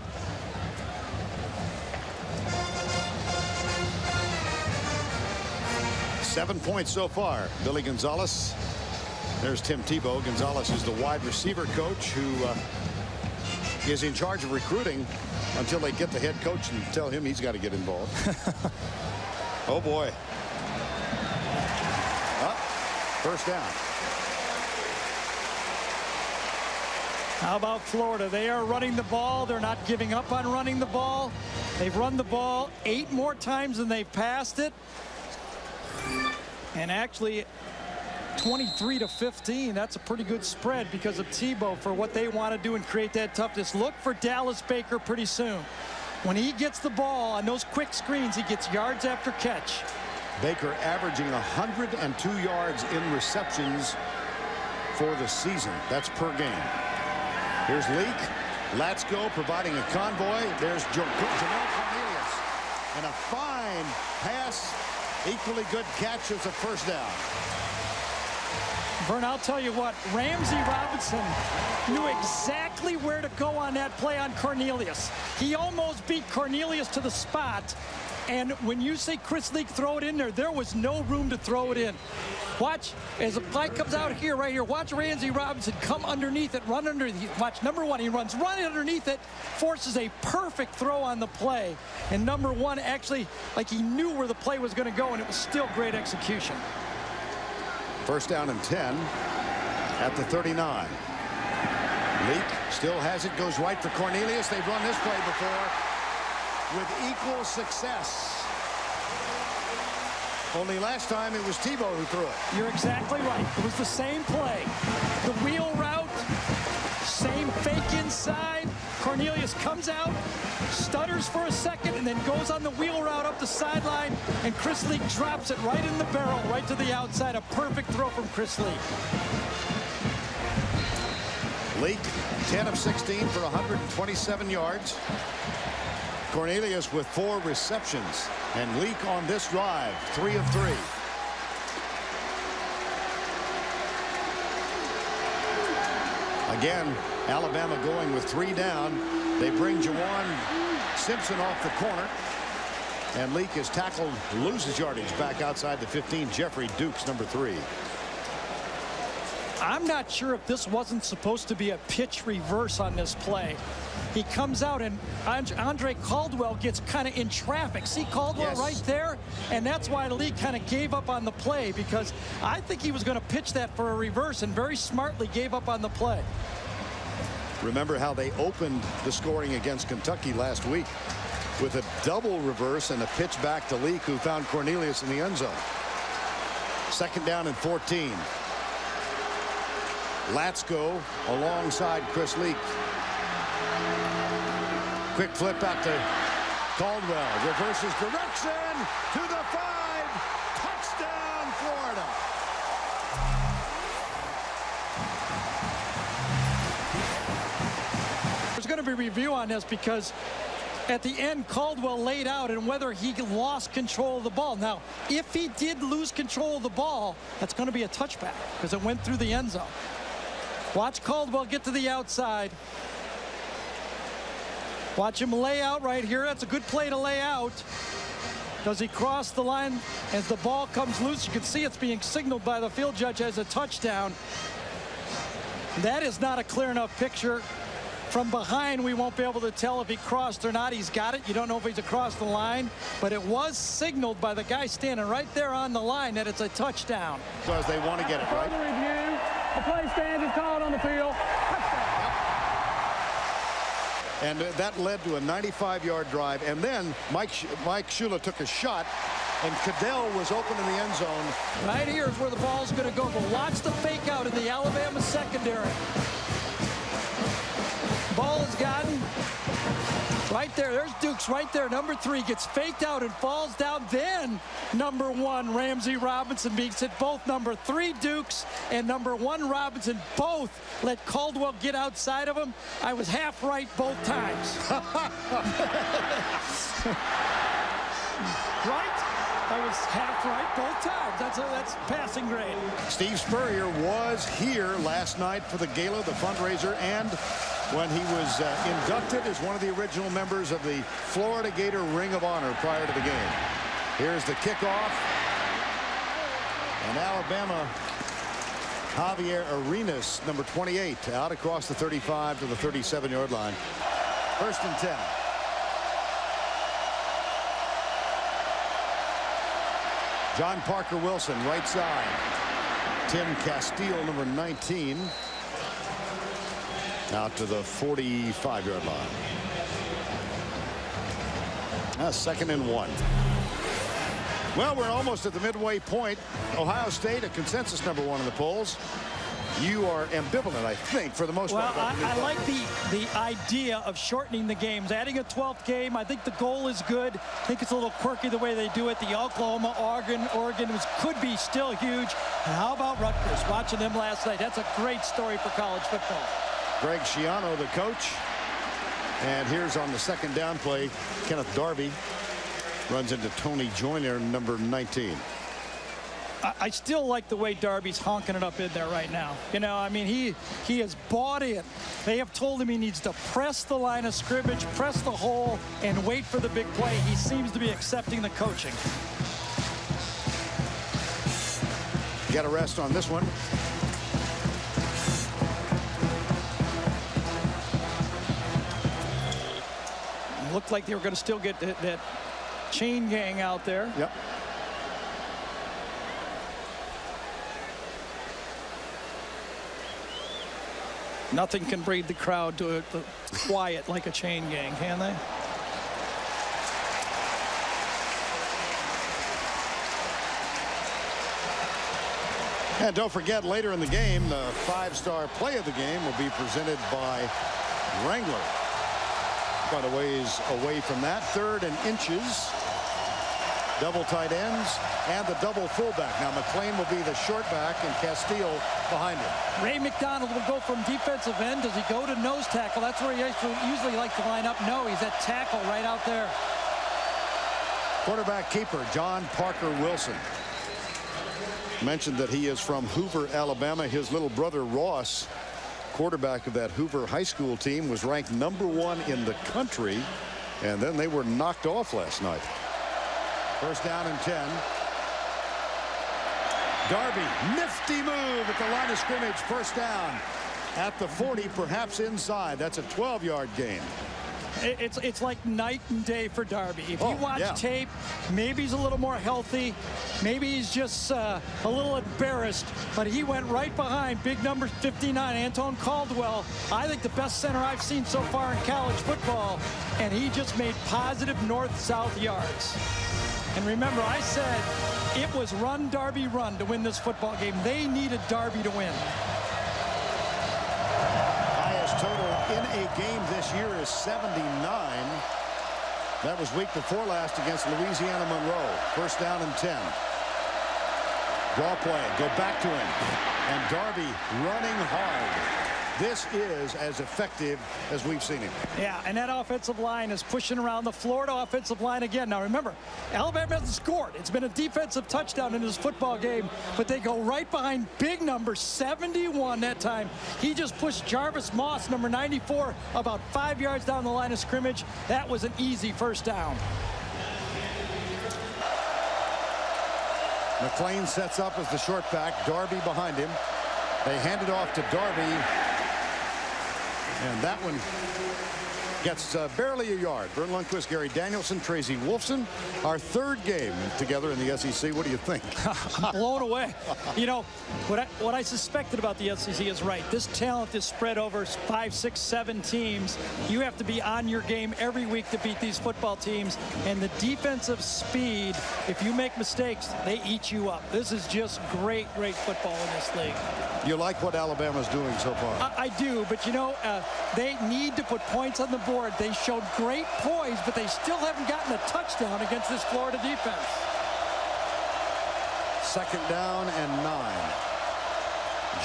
Seven points so far. Billy Gonzalez. There's Tim Tebow. Gonzalez is the wide receiver coach who is in charge of recruiting until they get the head coach and tell him he's got to get involved. Oh boy. First down. How about Florida? They are running the ball. They're not giving up on running the ball. They've run the ball 8 more times than they've passed it. And actually 23-15. That's a pretty good spread because of Tebow for what they want to do and create that toughness. Look for Dallas Baker pretty soon. When he gets the ball on those quick screens, he gets yards after catch. Baker averaging 102 yards in receptions for the season. That's per game. Here's Leak. Latsko providing a convoy. There's Jamel Cornelius. And a fine pass. Equally good catch as a first down. Vern, I'll tell you what, Ramsey Robinson knew exactly where to go on that play on Cornelius. He almost beat Cornelius to the spot. And when you say Chris Leak throw it in there, there was no room to throw it in. Watch, as the play comes out here, right here, watch Ramsey Robinson come underneath it, run underneath. Watch, number 1, he runs right underneath it, forces a perfect throw on the play. And number 1, actually, like he knew where the play was going to go, and it was still great execution. First down and 10 at the 39. Leak still has it, goes right for Cornelius. They've run this play before with equal success. Only last time it was Tebow who threw it. You're exactly right. It was the same play. The wheel route, same fake inside. Cornelius comes out, stutters for a second, and then goes on the wheel route up the sideline, and Chris Leak drops it right in the barrel, right to the outside. A perfect throw from Chris Leak. Leak, 10 of 16 for 127 yards. Cornelius with 4 receptions. And Leak on this drive, 3 of 3. Again, Alabama going with 3 down. They bring Jawan Simpson off the corner. And Leak is tackled, loses yardage back outside the 15. Jeffrey Dukes, number 3. I'm not sure if this wasn't supposed to be a pitch reverse on this play. He comes out and Andre Caldwell gets kind of in traffic. See Caldwell right there? And that's why Leak kind of gave up on the play, because I think he was going to pitch that for a reverse and very smartly gave up on the play. Remember how they opened the scoring against Kentucky last week with a double reverse and a pitch back to Leak, who found Cornelius in the end zone. 2nd down and 14. Latsko alongside Chris Leak. Quick flip out to Caldwell. Reverses direction to the 5. Touchdown, Florida. There's going to be a review on this, because at the end Caldwell laid out and whether he lost control of the ball. Now, if he did lose control of the ball, that's going to be a touchback because it went through the end zone. Watch Caldwell get to the outside. Watch him lay out right here. That's a good play to lay out. Does he cross the line as the ball comes loose? You can see it's being signaled by the field judge as a touchdown. That is not a clear enough picture. From behind, we won't be able to tell if he crossed or not. He's got it. You don't know if he's across the line, but it was signaled by the guy standing right there on the line that it's a touchdown. Because they want to get it right. Further review, the play stand is called on the field. And that led to a 95-yard drive. And then Mike Shula took a shot, and Cadell was open in the end zone. Right here is where the ball's going to go. But watch the fake out in the Alabama secondary. Ball is gotten right there. There's Dukes right there. Number 3 gets faked out and falls down. Then number 1, Ramsey Robinson, beats it. Both number 3 Dukes and number 1 Robinson both let Caldwell get outside of him. I was half right both times. Right? I was half right both times. That's passing grade. Steve Spurrier was here last night for the gala, the fundraiser, and when he was inducted as one of the original members of the Florida Gator Ring of Honor prior to the game. Here's the kickoff. And Alabama, Javier Arenas, number 28, out across the 35 to the 37-yard line. 1st and 10. John Parker Wilson, right side. Tim Castile, number 19. Out to the 45-yard line. 2nd and 1. Well, we're almost at the midway point. Ohio State, a consensus number 1 in the polls. You are ambivalent, I think, for the most part. Well, I like the idea of shortening the games, adding a 12th game. I think the goal is good. I think it's a little quirky the way they do it. The Oklahoma, Oregon could be still huge. And how about Rutgers? Watching them last night. That's a great story for college football. Greg Schiano, the coach. And here's on the 2nd down play, Kenneth Darby runs into Tony Joyner, number 19. I still like the way Darby's honking it up in there right now. You know, I mean, he is bought in. They have told him he needs to press the line of scrimmage, press the hole, and wait for the big play. He seems to be accepting the coaching. Get a rest on this one. Looked like they were going to still get that chain gang out there. Yep. Nothing can breed the crowd to it quiet like a chain gang, can they? And don't forget, later in the game, the 5-star play of the game will be presented by Wrangler. Quite a ways away from that. 3rd and inches. double tight ends, and the double fullback. Now McClain will be the short back and Castile behind him. Ray McDonald will go from defensive end. Does he go to nose tackle? That's where he usually likes to line up. No, he's at tackle right out there. Quarterback keeper John Parker Wilson. Mentioned that he is from Hoover, Alabama. His little brother Ross, quarterback of that Hoover high school team, was ranked #1 in the country, and then they were knocked off last night. First down and 10. Darby, nifty move at the line of scrimmage. First down at the 40, perhaps inside. That's a 12-yard gain. It's like night and day for Darby. If you watch tape, maybe he's a little more healthy. Maybe he's just a little embarrassed. But he went right behind big number 59, Anton Caldwell. I think the best center I've seen so far in college football. And he just made positive north-south yards. And remember, I said it was run, Darby, run to win this football game. They needed Darby to win. Total in a game this year is 79. That was week before last against Louisiana Monroe. First down and 10. Draw play, go back to him, and Darby running hard. This is as effective as we've seen him. Yeah, and that offensive line is pushing around the Florida offensive line again. Now remember, Alabama hasn't scored. It's been a defensive touchdown in this football game, but they go right behind big number 71 that time. He just pushed Jarvis Moss, number 94, about 5 yards down the line of scrimmage. That was an easy first down. McClain sets up as the short back. Darby behind him. They hand it off to Darby. And that one gets barely a yard. Vern Lundquist, Gary Danielson, Tracy Wolfson. Our third game together in the SEC. What do you think? I'm blown away. You know, what I suspected about the SEC is right. This talent is spread over 5, 6, 7 teams. You have to be on your game every week to beat these football teams. And the defensive speed, if you make mistakes, they eat you up. This is just great, great football in this league. You like what Alabama's doing so far? I do, but you know, they need to put points on the board. They showed great poise, but they still haven't gotten a touchdown against this Florida defense. Second down and 9.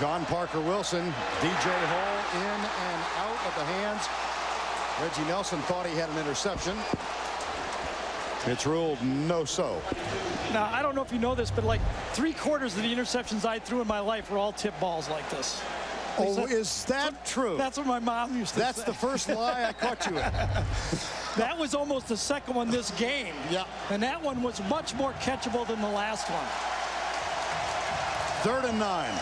John Parker Wilson, DJ Hall in and out of the hands. Reggie Nelson thought he had an interception. It's ruled no-so. Now, I don't know if you know this, but like 3/4 of the interceptions I threw in my life were all tip balls like this. Oh, is that true? That's what my mom used to say. That's the first lie I caught you in. That was almost the second one this game. Yeah. And that one was much more catchable than the last one. 3rd and 9.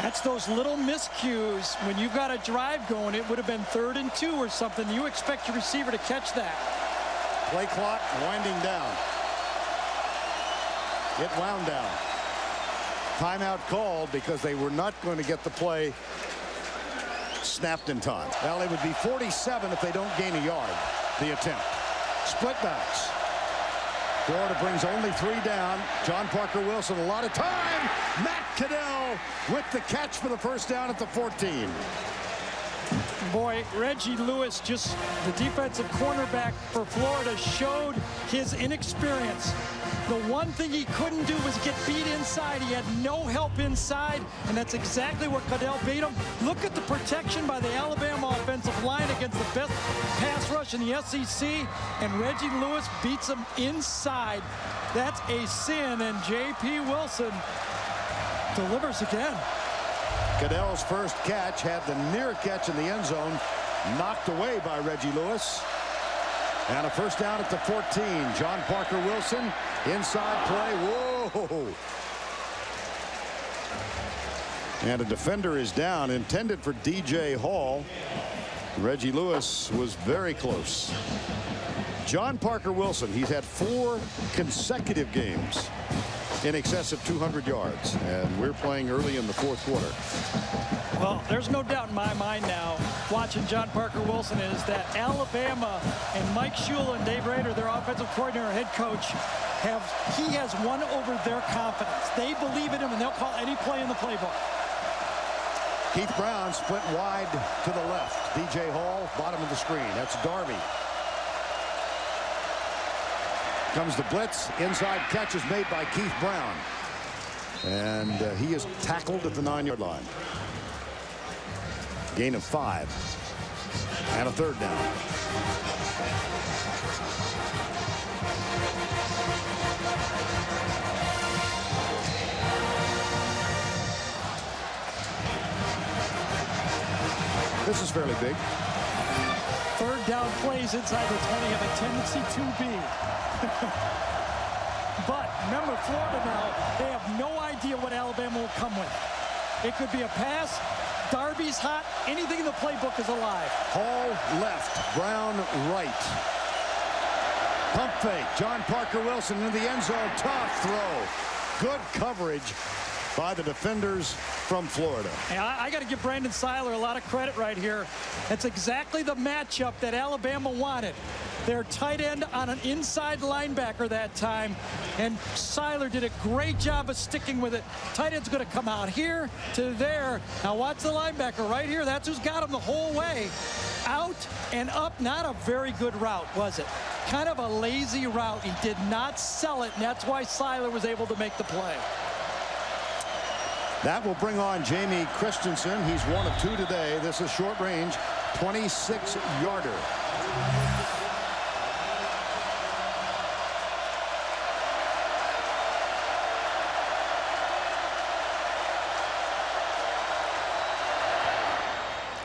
That's those little miscues. When you've got a drive going, it would have been 3rd and 2 or something. You expect your receiver to catch that. Play clock winding down. It wound down. Timeout called because they were not going to get the play snapped in time. Well, it would be 47 if they don't gain a yard, the attempt. Split backs. Florida brings only 3 down. John Parker Wilson, a lot of time. Matt Caddell with the catch for the first down at the 14. Boy, Reggie Lewis, just the defensive cornerback for Florida, showed his inexperience. The one thing he couldn't do was get beat inside. He had no help inside, and that's exactly where Caddell beat him. Look at the protection by the Alabama offensive line against the best pass rush in the SEC, and Reggie Lewis beats him inside. That's a sin, and J.P. Wilson delivers again. Caddell's first catch had the near catch in the end zone knocked away by Reggie Lewis. And a first down at the 14. John Parker Wilson, inside play. Whoa. And a defender is down, intended for DJ Hall. Reggie Lewis was very close. John Parker Wilson, he's had 4 consecutive games in excess of 200 yards, and we're playing early in the 4th quarter. Well, there's no doubt in my mind now, watching John Parker Wilson, is that Alabama and Mike Shula and Dave Rader, their offensive coordinator and head coach, he has won over their confidence. They believe in him, and they'll call any play in the playbook. Keith Brown split wide to the left. DJ Hall, bottom of the screen. That's Darby. Comes the blitz. Inside catch is made by Keith Brown. And he is tackled at the 9-yard line. Gain of 5. And a third down. This is fairly big. Third down plays inside the 20 have a tendency to be. But remember, Florida now, they have no idea what Alabama will come with. It could be a pass. Darby's hot. Anything in the playbook is alive. Hall left. Brown right. Pump fake. John Parker Wilson in the end zone. Tough throw. Good coverage by the defenders from Florida. Hey, I got to give Brandon Seiler a lot of credit right here. That's exactly the matchup that Alabama wanted. Their tight end on an inside linebacker that time, and Seiler did a great job of sticking with it. Tight end's going to come out here to there. Now watch the linebacker right here. That's who's got him the whole way. Out and up. Not a very good route, was it? Kind of a lazy route. He did not sell it, and that's why Seiler was able to make the play. That will bring on Jamie Christensen. He's 1 of 2 today. This is short range, 26-yarder.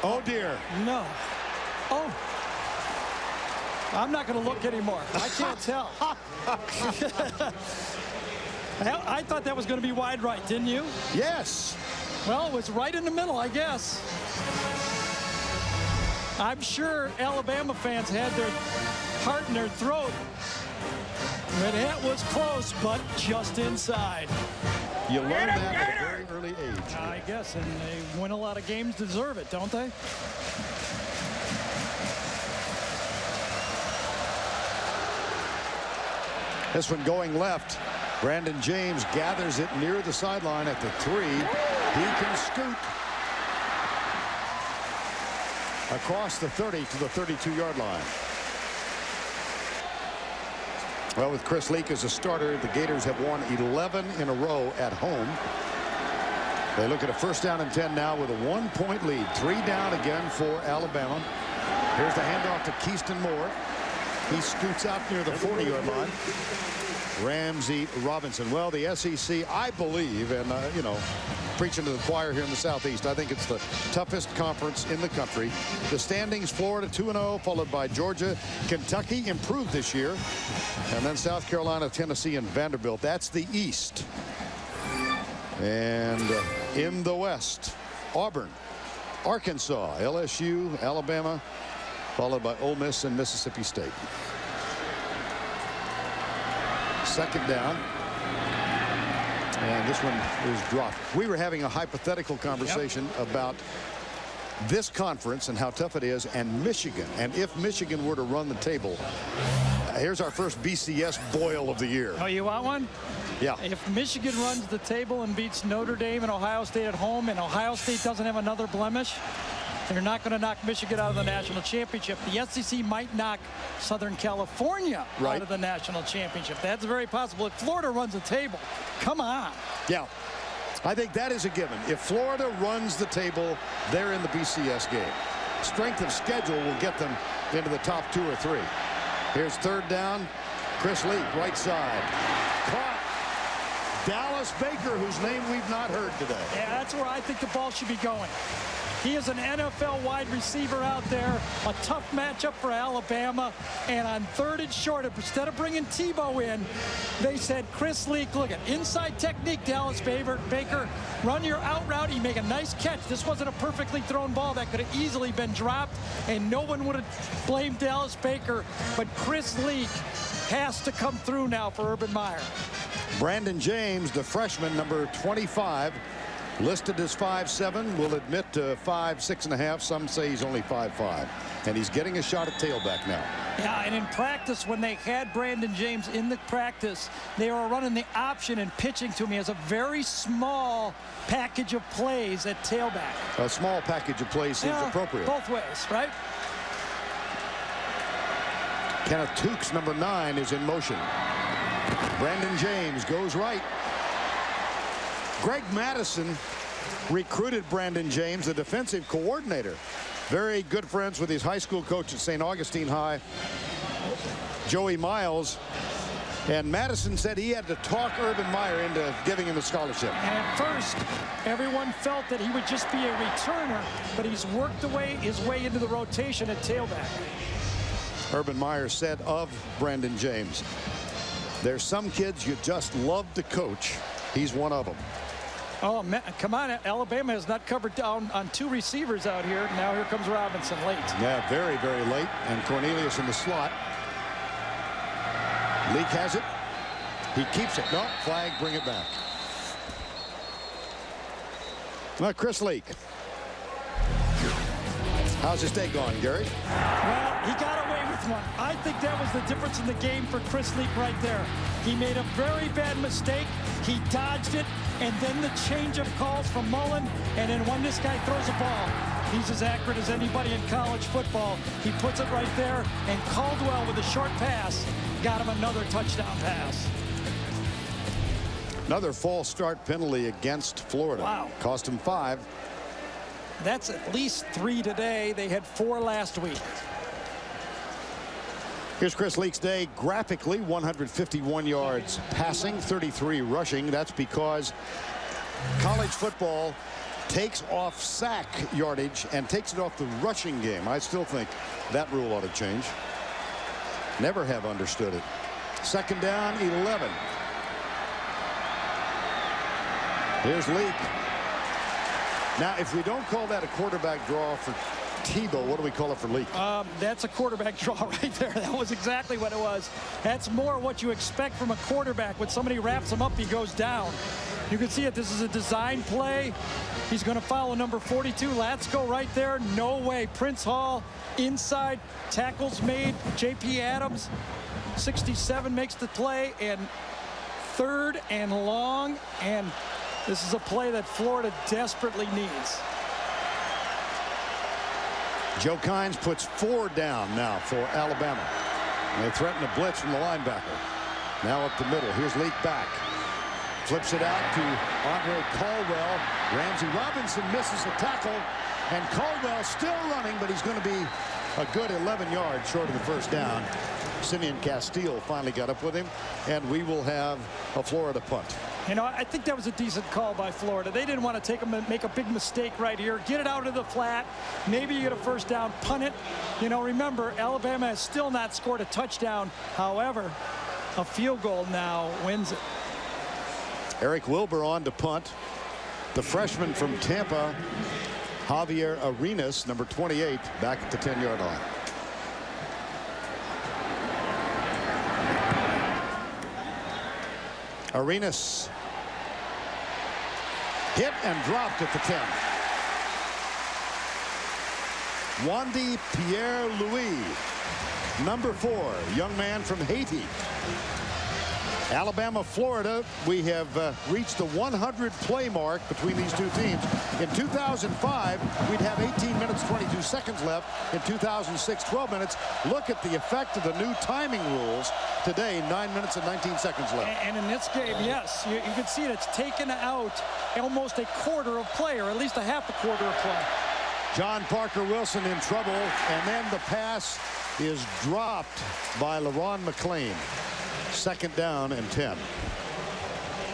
Oh, dear. No. Oh. I'm not going to look anymore. I can't tell. I thought that was going to be wide right, didn't you? Yes. Well, it was right in the middle, I guess. I'm sure Alabama fans had their heart in their throat. But it was close, but just inside. You learn that at a very early age. I guess, and they win a lot of games to deserve it, don't they? This one going left. Brandon James gathers it near the sideline at the 3. He can scoot across the 30 to the 32-yard line. Well, with Chris Leak as a starter, the Gators have won 11 in a row at home. They look at a 1st down and 10 now with a 1-point lead. 3 down again for Alabama. Here's the handoff to Keyston Moore. He scoots out near the 40-yard line. Ramsey Robinson. Well, the SEC, I believe, and, you know, preaching to the choir here in the Southeast, I think it's the toughest conference in the country. The standings, Florida 2-0, followed by Georgia. Kentucky improved this year. And then South Carolina, Tennessee, and Vanderbilt. That's the East. And in the West, Auburn, Arkansas, LSU, Alabama, followed by Ole Miss and Mississippi State. 2nd down. And this one is dropped. We were having a hypothetical conversation about this conference and how tough it is, and Michigan. And if Michigan were to run the table, here's our first BCS boil of the year. Oh, you want one? Yeah. If Michigan runs the table and beats Notre Dame and Ohio State at home, and Ohio State doesn't have another blemish, they're not going to knock Michigan out of the national championship. The SEC might knock Southern California out of the national championship. That's very possible. If Florida runs the table, come on. Yeah, I think that is a given. If Florida runs the table, they're in the BCS game. Strength of schedule will get them into the top 2 or 3. Here's 3rd down. Chris Leak, right side. Caught. Dallas Baker, whose name we've not heard today. Yeah, that's where I think the ball should be going. He is an NFL wide receiver out there. A tough matchup for Alabama. And on 3rd and short, instead of bringing Tebow in, they said, Chris Leak, look at inside technique, Dallas Baker. Run your out route. You make a nice catch. This wasn't a perfectly thrown ball that could have easily been dropped, and no one would have blamed Dallas Baker. But Chris Leak has to come through now for Urban Meyer. Brandon James, the freshman, number 25. Listed as 5'7", will admit to 5'6½". Some say he's only 5'5", and he's getting a shot at tailback now. Yeah, and in practice, when they had Brandon James in the practice, they were running the option and pitching to me as a very small package of plays at tailback. A small package of plays seems appropriate. Both ways, right? Kenneth Tukes, number 9, is in motion. Brandon James goes right. Greg Madison recruited Brandon James, the defensive coordinator. Very good friends with his high school coach at St. Augustine High, Joey Miles. And Madison said he had to talk Urban Meyer into giving him a scholarship. And at first, everyone felt that he would just be a returner, but he's worked his way into the rotation at tailback. Urban Meyer said of Brandon James, there's some kids you just love to coach. He's one of them. Oh, man, come on. Alabama has not covered down on 2 receivers out here. Now here comes Robinson late. Yeah, very, very late. And Cornelius in the slot. Leak has it. He keeps it. No, flag, bring it back. Now, Chris Leak. How's his day going, Gary? Well, he got away with one. I think that was the difference in the game for Chris Leak right there. He made a very bad mistake. He dodged it, and then the change of calls from Mullen, and then when this guy throws a ball, he's as accurate as anybody in college football. He puts it right there, and Caldwell with a short pass got him another touchdown pass. Another false start penalty against Florida. Wow. Cost him 5. That's at least 3 today. They had 4 last week. Here's Chris Leak's day graphically. 151 yards passing, 33 rushing. That's because college football takes off sack yardage and takes it off the rushing game. I still think that rule ought to change. Never have understood it. 2nd down, 11. Here's Leak. Now, if we don't call that a quarterback draw for Tebow, what do we call it for Leak? That's a quarterback draw right there. That was exactly what it was. That's more what you expect from a quarterback. When somebody wraps him up, he goes down. You can see it. This is a design play. He's going to follow number 42. Let's go right there. No way. Prince Hall inside. Tackles made. J.P. Adams, 67, makes the play. And 3rd and long. And this is a play that Florida desperately needs. Joe Kynes puts 4 down now for Alabama. And they threaten a blitz from the linebacker. Now up the middle. Here's Leak back. Flips it out to Andre Caldwell. Ramsey Robinson misses the tackle. And Caldwell still running, but he's going to be a good 11 yards short of the 1st down. Simeon Castile finally got up with him. And we will have a Florida punt. You know, I think that was a decent call by Florida. They didn't want to make a big mistake right here. Get it out of the flat. Maybe you get a 1st down, punt it. You know, remember, Alabama has still not scored a touchdown. However, a field goal now wins it. Eric Wilbur on to punt. The freshman from Tampa, Javier Arenas, number 28, back at the 10-yard line. Arenas hit and dropped at the 10. Wandy Pierre-Louis, number 4, young man from Haiti. Alabama, Florida, we have reached the 100 play mark between these two teams. In 2005, we'd have 18 minutes, 22 seconds left. In 2006, 12 minutes. Look at the effect of the new timing rules. Today, 9 minutes and 19 seconds left. And in this game, yes, you can see it. It's taken out almost a quarter of play, or at least a half a quarter of play. John Parker Wilson in trouble, and then the pass is dropped by LaRon McClain. 2nd down and 10.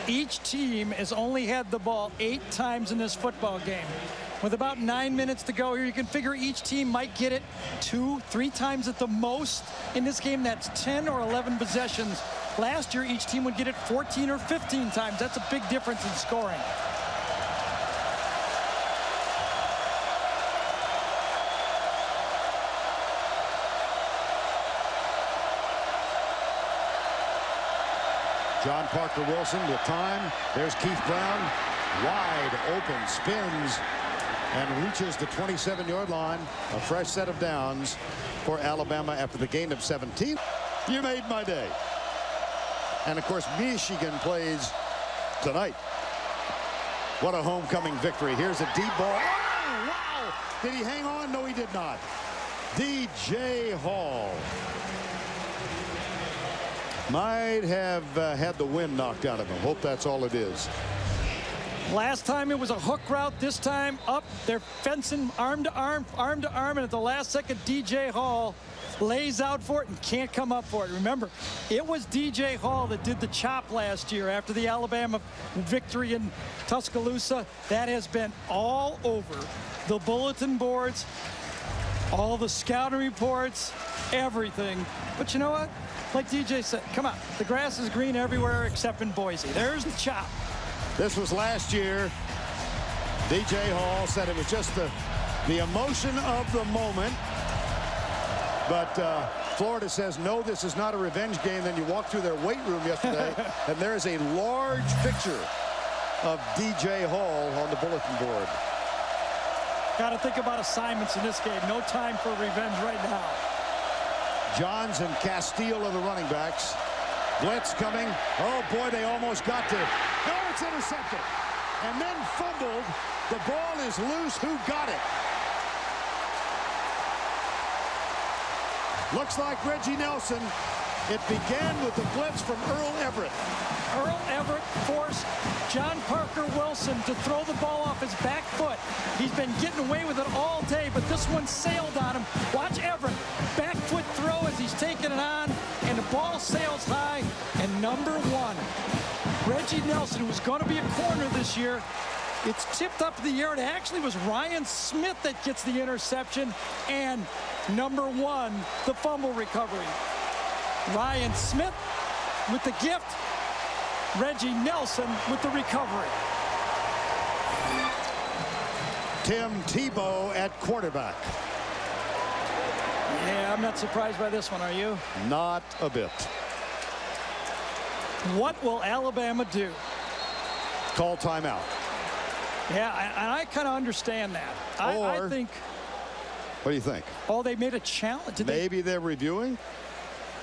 Each team has only had the ball 8 times in this football game. With about 9 minutes to go here, you can figure each team might get it 2, 3 times at the most. In this game, that's 10 or 11 possessions. Last year, each team would get it 14 or 15 times. That's a big difference in scoring. John Parker Wilson with time. There's Keith Brown, wide open, spins, and reaches the 27-yard line. A fresh set of downs for Alabama after the gain of 17. You made my day. And, of course, Michigan plays tonight. What a homecoming victory. Here's a deep ball. Oh, wow! Did he hang on? No, he did not. DJ Hall. Might have had the wind knocked out of him. Hope that's all it is. Last time it was a hook route. This time up, they're fencing arm to arm, and at the last second, DJ Hall lays out for it and can't come up for it. Remember, it was DJ Hall that did the chop last year after the Alabama victory in Tuscaloosa. That has been all over the bulletin boards, all the scouting reports, everything. But you know what? Like DJ said, come on, the grass is green everywhere except in Boise. There's the chop. This was last year. DJ Hall said it was just the emotion of the moment. But Florida says, no, this is not a revenge game. Then you walk through their weight room yesterday, and there's a large picture of DJ Hall on the bulletin board. Got to think about assignments in this game. No time for revenge right now. Johns and Castile are the running backs. Blitz coming. Oh, boy, they almost got to. No, it's intercepted. And then fumbled. The ball is loose. Who got it? Looks like Reggie Nelson. It began with the blitz from Earl Everett. Earl Everett forced John Parker Wilson to throw the ball off his back foot. He's been getting away with it all day, but this one sailed on him. Watch Everett. Back foot throw as he's taking it on, and the ball sails high. And number one, Reggie Nelson, who was going to be a corner this year, it's tipped up in the air. It actually was Ryan Smith that gets the interception. And number one, the fumble recovery. Ryan Smith with the gift. Reggie Nelson with the recovery. Tim Tebow at quarterback. Yeah, I'm not surprised by this one, are you? Not a bit. What will Alabama do? Call timeout. Yeah, I kind of understand that. I think. What do you think? Oh, they made a challenge. Maybe they're reviewing?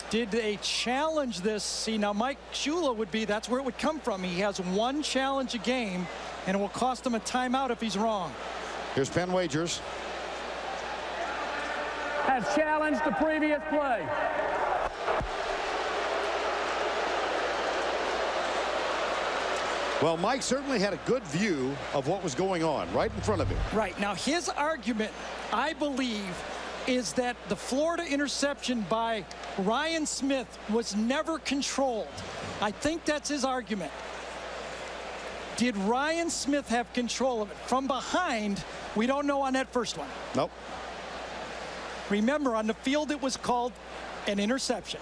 Did they challenge this? See, now Mike Shula would be, that's where it would come from. He has one challenge a game, and it will cost him a timeout if he's wrong. Here's Penn Wagers. Has challenged the previous play. Well, Mike certainly had a good view of what was going on right in front of him. Right. Now, his argument, I believe, is that the Florida interception by Ryan Smith was never controlled. I think that's his argument. Did Ryan Smith have control of it? From behind, we don't know on that first one. Nope. Remember, on the field, it was called an interception.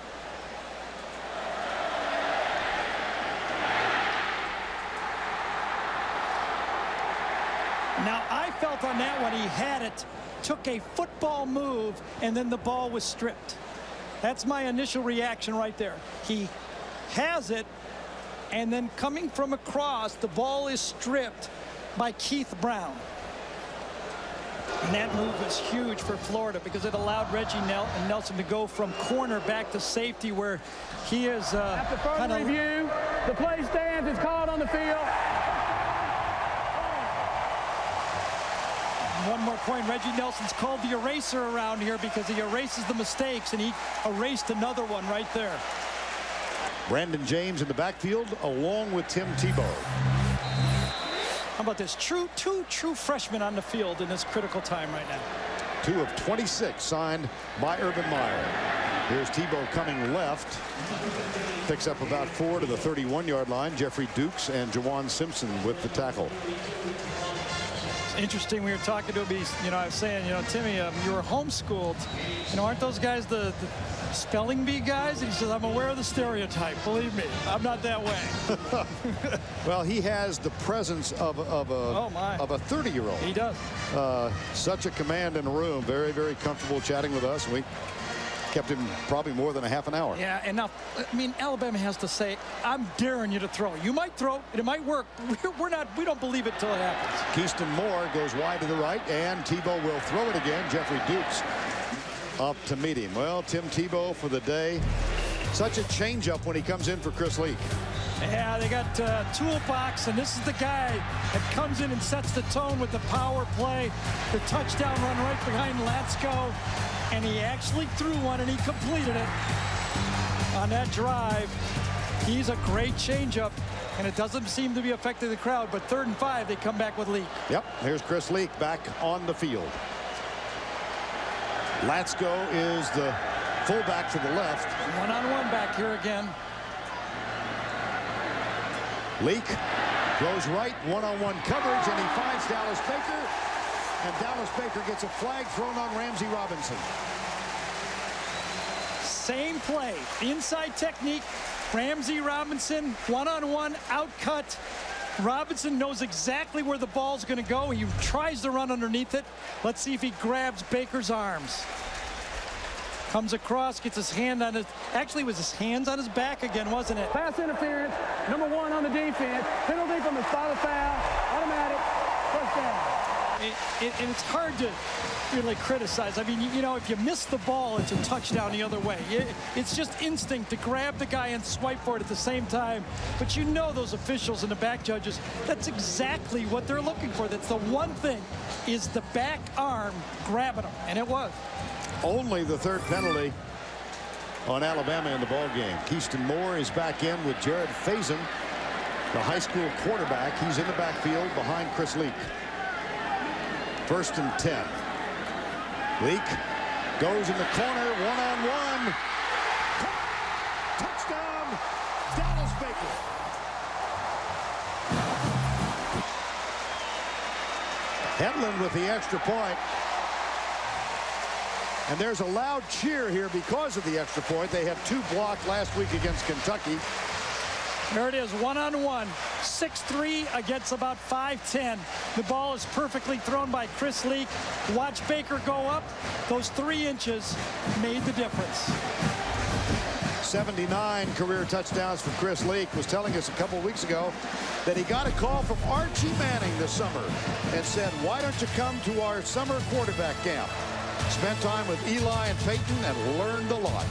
Now, I felt on that one he had it, took a football move, and then the ball was stripped. That's my initial reaction right there. He has it, and then coming from across, the ball is stripped by Keith Brown. And that move was huge for Florida because it allowed Reggie Nelson to go from corner back to safety, where he is After further review, the play stands. It's called on the field. One more point, Reggie Nelson's called the eraser around here because he erases the mistakes, and he erased another one right there. Brandon James in the backfield along with Tim Tebow. How about this? Two true freshmen on the field in this critical time right now. 2 of 26 signed by Urban Meyer. Here's Tebow coming left. Picks up about 4 to the 31-yard line. Jeffrey Dukes and Jawan Simpson with the tackle. Interesting, we were talking to him, I was saying, Timmy, you were homeschooled. Aren't those guys the spelling bee guys? And he says, I'm aware of the stereotype. Believe me, I'm not that way. Well, he has the presence of a 30-year-old. He does. Such a command in the room. Very, very comfortable chatting with us. We kept him probably more than a half an hour. Yeah, and now, Alabama has to say, I'm daring you to throw. You might throw, and it might work. We don't believe it till it happens. Keyston Moore goes wide to the right, and Tebow will throw it again. Jeffrey Dukes up to meet him. Well, Tim Tebow for the day. Such a changeup when he comes in for Chris Leak. Yeah, they got toolbox, and this is the guy that comes in and sets the tone with the power play, the touchdown run right behind Latsko, and he actually threw one, and he completed it. on that drive. He's a great changeup, and it doesn't seem to be affecting the crowd. But 3rd and 5, they come back with Leak. Yep, here's Chris Leak back on the field. Latsko is the fullback to the left. One-on-one back here again. Leak goes right, one-on-one coverage, and he finds Dallas Baker. And Dallas Baker gets a flag thrown on Ramsey Robinson. Same play, inside technique. Ramsey Robinson, one-on-one, out-cut. Robinson knows exactly where the ball's going to go. He tries to run underneath it. Let's see if he grabs Baker's arms. Comes across, gets his hand on his, actually it was his hands on his back again, wasn't it? Pass interference, number 1 on the defense. Penalty from the spot of foul, automatic, touchdown. And it's hard to really criticize. I mean, you know, if you miss the ball, it's a touchdown the other way. It's just instinct to grab the guy and swipe for it at the same time. But you know those officials and the back judges, that's exactly what they're looking for. That's the one thing, is the back arm grabbing him, and it was. Only the 3rd penalty on Alabama in the ball game. Keyston Moore is back in with Jared Faison, the high school quarterback. He's in the backfield behind Chris Leak. 1st and 10. Leak goes in the corner, one-on-one. Touchdown, Dallas Baker. Hedlund with the extra point. And there's a loud cheer here because of the extra point. They had 2 blocked last week against Kentucky. There it is, one-on-one. 6'3" against about 5'10". The ball is perfectly thrown by Chris Leak. Watch Baker go up. Those 3 inches made the difference. 79 career touchdowns for Chris Leak. Was telling us a couple weeks ago that he got a call from Archie Manning this summer and said, why don't you come to our summer quarterback camp? Spent time with Eli and Peyton and learned a lot.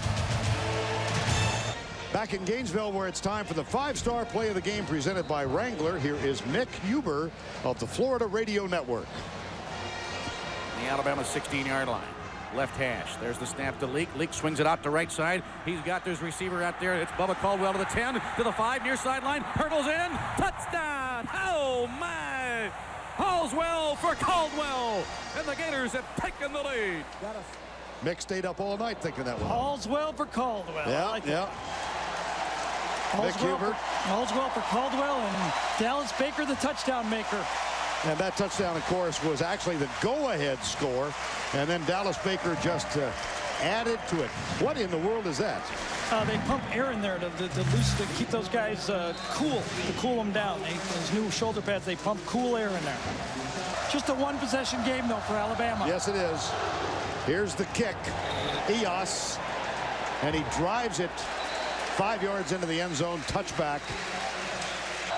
Back in Gainesville, where it's time for the 5-star play of the game presented by Wrangler. Here is Mick Huber of the Florida Radio Network. The Alabama 16-yard line. Left hash. There's the snap to Leak. Leak swings it out to right side. He's got his receiver out there. It's Bubba Caldwell to the 10, to the 5, near sideline. Hurdles in. Touchdown! Oh, my! All's well for Caldwell. And the Gators have taken the lead. Mick stayed up all night thinking that one. All's well for Caldwell. Yeah, like yeah. All's Mick Huber. All's well for Caldwell, and Dallas Baker, the touchdown maker. And that touchdown, of course, was actually the go-ahead score. And then Dallas Baker just added to it. What in the world is that? They pump air in there to keep those guys cool, to cool them down. Those new shoulder pads, they pump cool air in there. Just a 1-possession game, though, for Alabama. Yes, it is. Here's the kick. Eos. And he drives it 5 yards into the end zone. Touchback.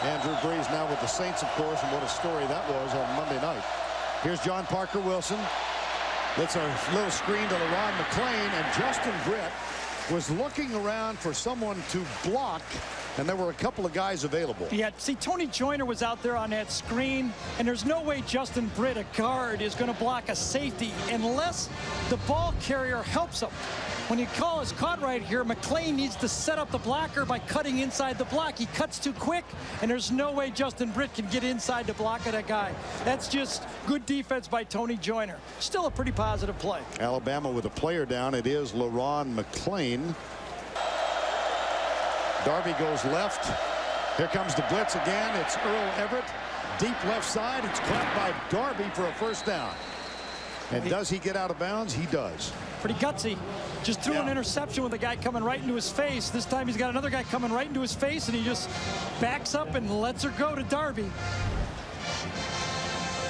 Andrew Brees now with the Saints, of course, and what a story that was on Monday night. Here's John Parker Wilson. That's a little screen to LeRon McClain, and Justin Britt was looking around for someone to block, and there were a couple of guys available. Yeah, see, Tony Joyner was out there on that screen, and there's no way Justin Britt, a guard, is going to block a safety unless the ball carrier helps him. When your call is caught right here, McClain needs to set up the blocker by cutting inside the block. He cuts too quick, and there's no way Justin Britt can get inside to block that guy. That's just good defense by Tony Joyner. Still a pretty positive play. Alabama with a player down. It is LeRon McClain. Darby goes left. Here comes the blitz again. It's Earl Everett. Deep left side. It's caught by Darby for a 1st down. And does he get out of bounds? He does. Pretty gutsy. Just threw an interception with a guy coming right into his face. This time he's got another guy coming right into his face, and he just backs up and lets her go to Darby.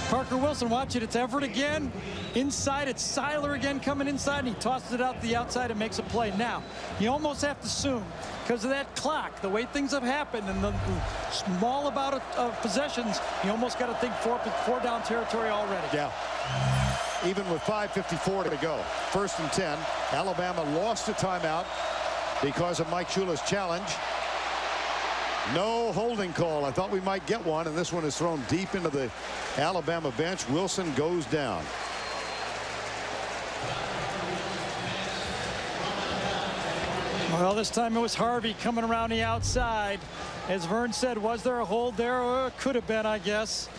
Parker Wilson, watch it. It's Everett again. Inside, it's Seiler again coming inside, and he tosses it out to the outside and makes a play. Now, you almost have to assume, because of that clock, the way things have happened, and the small amount of possessions, you almost got to think four down territory already. Yeah. Even with 5:54 to go. 1st and 10. Alabama lost a timeout because of Mike Shula's challenge. No holding call. I thought we might get one, and this one is thrown deep into the Alabama bench. Wilson goes down. Well, this time it was Harvey coming around the outside. As Vern said, was there a hold there? Could have been, I guess.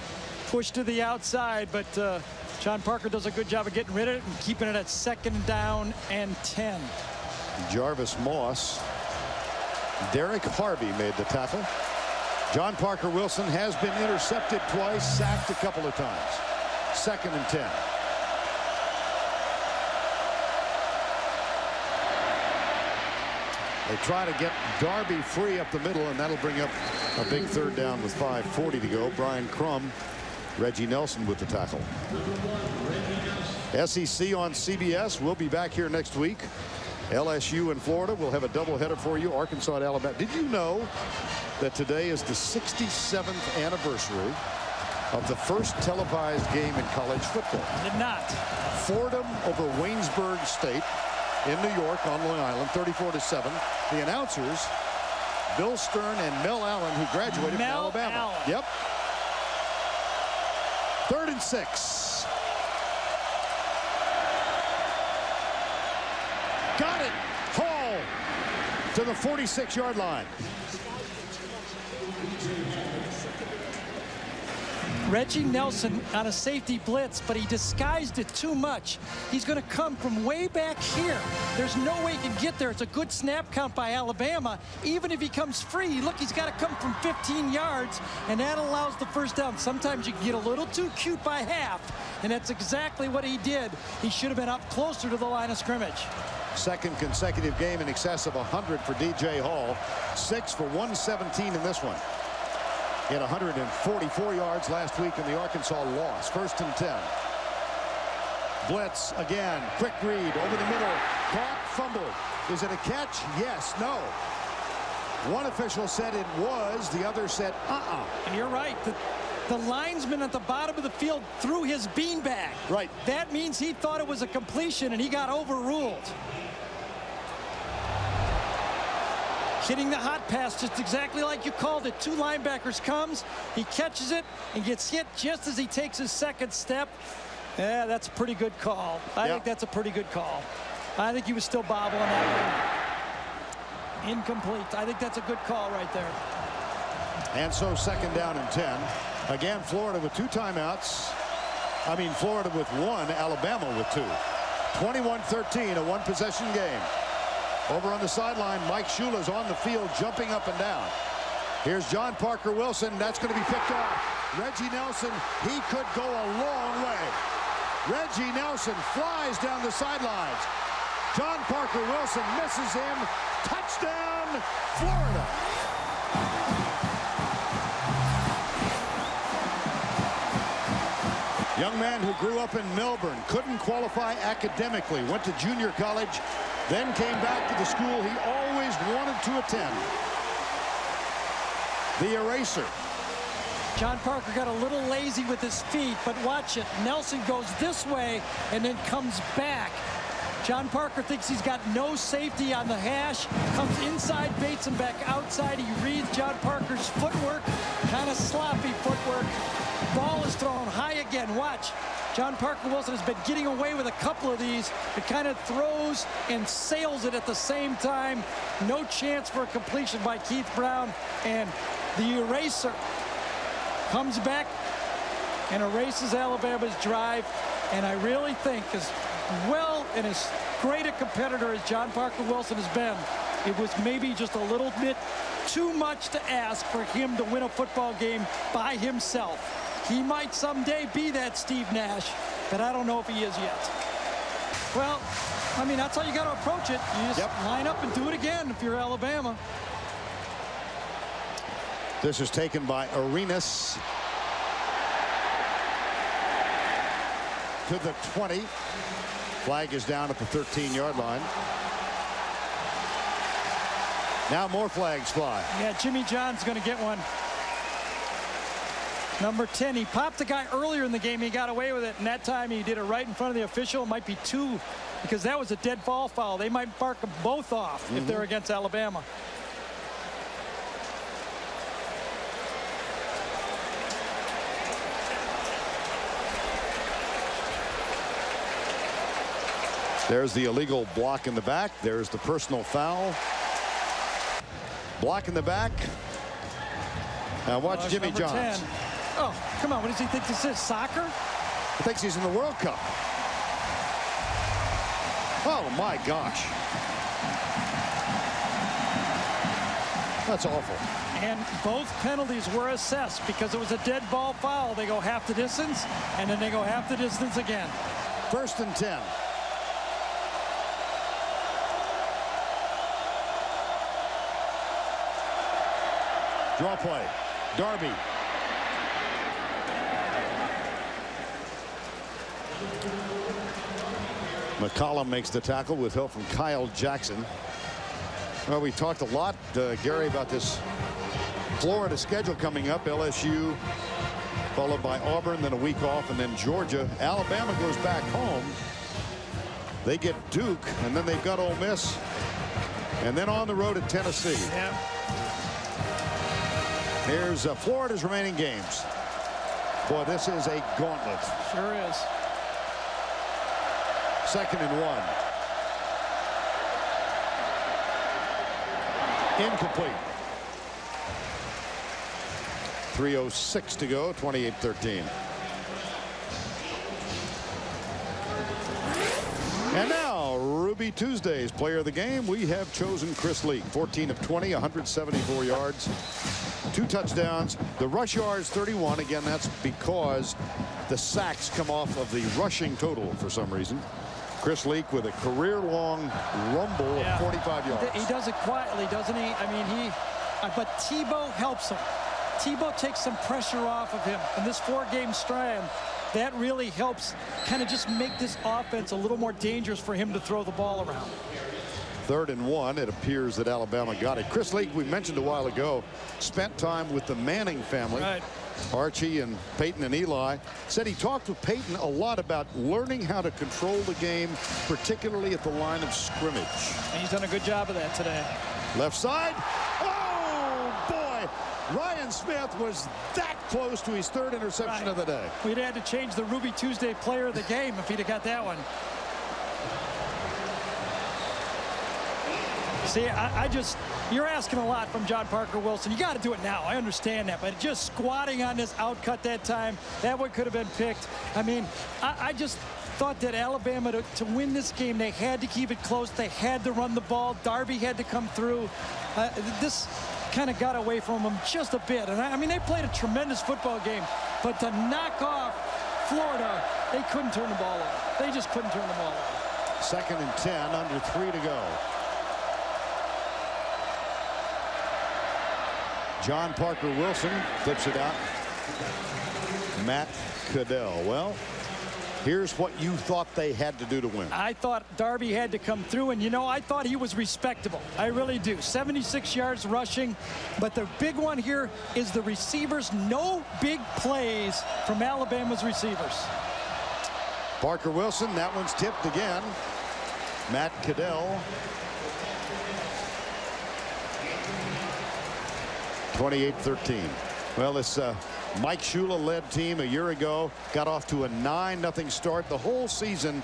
Pushed to the outside, but John Parker does a good job of getting rid of it and keeping it at 2nd down and 10. Jarvis Moss. Derrick Harvey made the tackle. John Parker Wilson has been intercepted twice, sacked a couple of times. 2nd and 10. They try to get Darby free up the middle, and that'll bring up a big 3rd down with 5:40 to go. Brian Crum, Reggie Nelson with the tackle. SEC on CBS. We'll be back here next week. LSU and Florida will have a doubleheader for you. Arkansas and Alabama. Did you know that today is the 67th anniversary of the first televised game in college football? Did not. Fordham over Waynesburg State in New York on Long Island, 34-7. The announcers, Bill Stern and Mel Allen, who graduated from Alabama. Allen. Yep. 3rd and 6. Got it. Hall to the 46-yard line. Reggie Nelson on a safety blitz, but he disguised it too much. He's going to come from way back here. There's no way he can get there. It's a good snap count by Alabama. Even if he comes free, look, he's got to come from 15 yards, and that allows the 1st down. Sometimes you can get a little too cute by half, and that's exactly what he did. He should have been up closer to the line of scrimmage. 2nd consecutive game in excess of 100 for DJ Hall. 6 for 117 in this one. He had 144 yards last week in the Arkansas loss. 1st and 10. Blitz again. Quick read over the middle. Caught, fumbled. Is it a catch? Yes, no. One official said it was. The other said And you're right. The linesman at the bottom of the field threw his beanbag. Right. That means he thought it was a completion, and he got overruled. Hitting the hot pass just exactly like you called it. 2 linebackers comes, he catches it and gets hit just as he takes his 2nd step. Yeah, that's a pretty good call. I think that's a pretty good call. I think he was still bobbling that one. Incomplete. I think that's a good call right there. And so 2nd down and 10. Again, Florida with 2 timeouts. Florida with 1, Alabama with 2. 21-13, a 1-possession game. Over on the sideline, Mike Shula's on the field, jumping up and down. Here's John Parker Wilson. That's going to be picked off. Reggie Nelson, he could go a long way. Reggie Nelson flies down the sidelines. John Parker Wilson misses him. Touchdown, Florida. Young man who grew up in Melbourne, couldn't qualify academically, went to junior college, then came back to the school he always wanted to attend. The eraser. John Parker got a little lazy with his feet, but watch it. Nelson goes this way and then comes back. John Parker thinks he's got no safety on the hash, comes inside, baits him back outside. He reads John Parker's footwork, kind of sloppy footwork. Ball is thrown high again. Watch. John Parker Wilson has been getting away with a couple of these. It kind of throws and sails it at the same time. No chance for a completion by Keith Brown. And the eraser comes back and erases Alabama's drive. And I really think, as well and as great a competitor as John Parker Wilson has been, it was maybe just a little bit too much to ask for him to win a football game by himself. He might someday be that Steve Nash, but I don't know if he is yet. Well, that's how you got to approach it. You just line up and do it again if you're Alabama. This is taken by Arenas to the 20. Flag is down at the 13-yard line. Now more flags fly. Yeah, Jimmy John's going to get one. Number 10, he popped the guy earlier in the game. He got away with it, and that time he did it right in front of the official. It might be 2, because that was a dead ball foul. They might bark them both off if they're against Alabama. There's the illegal block in the back. There's the personal foul. Block in the back. Now watch Jimmy Johns. 10. Oh, come on. What does he think this is? Soccer? He thinks he's in the World Cup. Oh, my gosh. That's awful. And both penalties were assessed because it was a dead ball foul. They go half the distance, and then they go half the distance again. 1st and 10. Draw play. Darby. McCollum makes the tackle with help from Kyle Jackson. Well, we talked a lot, Gary, about this Florida schedule coming up. LSU followed by Auburn, then a week off, and then Georgia. Alabama goes back home. They get Duke, and then they've got Ole Miss, and then on the road at Tennessee. Yeah. Here's Florida's remaining games. Boy, this is a gauntlet. Sure is. 2nd and 1. Incomplete. 3:06 to go, 28-13. And now, Ruby Tuesday's player of the game. We have chosen Chris Leak. 14 of 20, 174 yards, 2 touchdowns. The rush yards, 31. Again, that's because the sacks come off of the rushing total for some reason. Chris Leak with a career-long rumble of 45 yards. He does it quietly, doesn't he? I mean, but Tebow helps him. Tebow takes some pressure off of him. In this 4-game strand, that really helps kind of just make this offense a little more dangerous for him to throw the ball around. 3rd and 1. It appears that Alabama got it. Chris Leak, we mentioned a while ago, spent time with the Manning family. Right. Archie and Peyton and Eli. Said he talked with Peyton a lot about learning how to control the game, particularly at the line of scrimmage. And he's done a good job of that today. Left side. Oh, boy. Ryan Smith was that close to his 3rd interception of the day. We'd had to change the Ruby Tuesday player of the game if he'd have got that one. See, you're asking a lot from John Parker Wilson. You got to do it now. I understand that. But just squatting on this outcut that time, that one could have been picked. I mean, I just thought that Alabama, to win this game, they had to keep it close. They had to run the ball. Darby had to come through. This kind of got away from them just a bit. And I mean, they played a tremendous football game. But to knock off Florida, they couldn't turn the ball over. They just couldn't turn the ball over. 2nd and 10, under 3 to go. John Parker Wilson flips it out. Matt Caddell. Well, here's what you thought they had to do to win. I thought Darby had to come through, and, you know, I thought he was respectable. I really do. 76 yards rushing. But the big one here is the receivers. No big plays from Alabama's receivers. Parker Wilson, that one's tipped again. Matt Caddell. 28-13. Well, this Mike Shula-led team a year ago got off to a 9-0 start. The whole season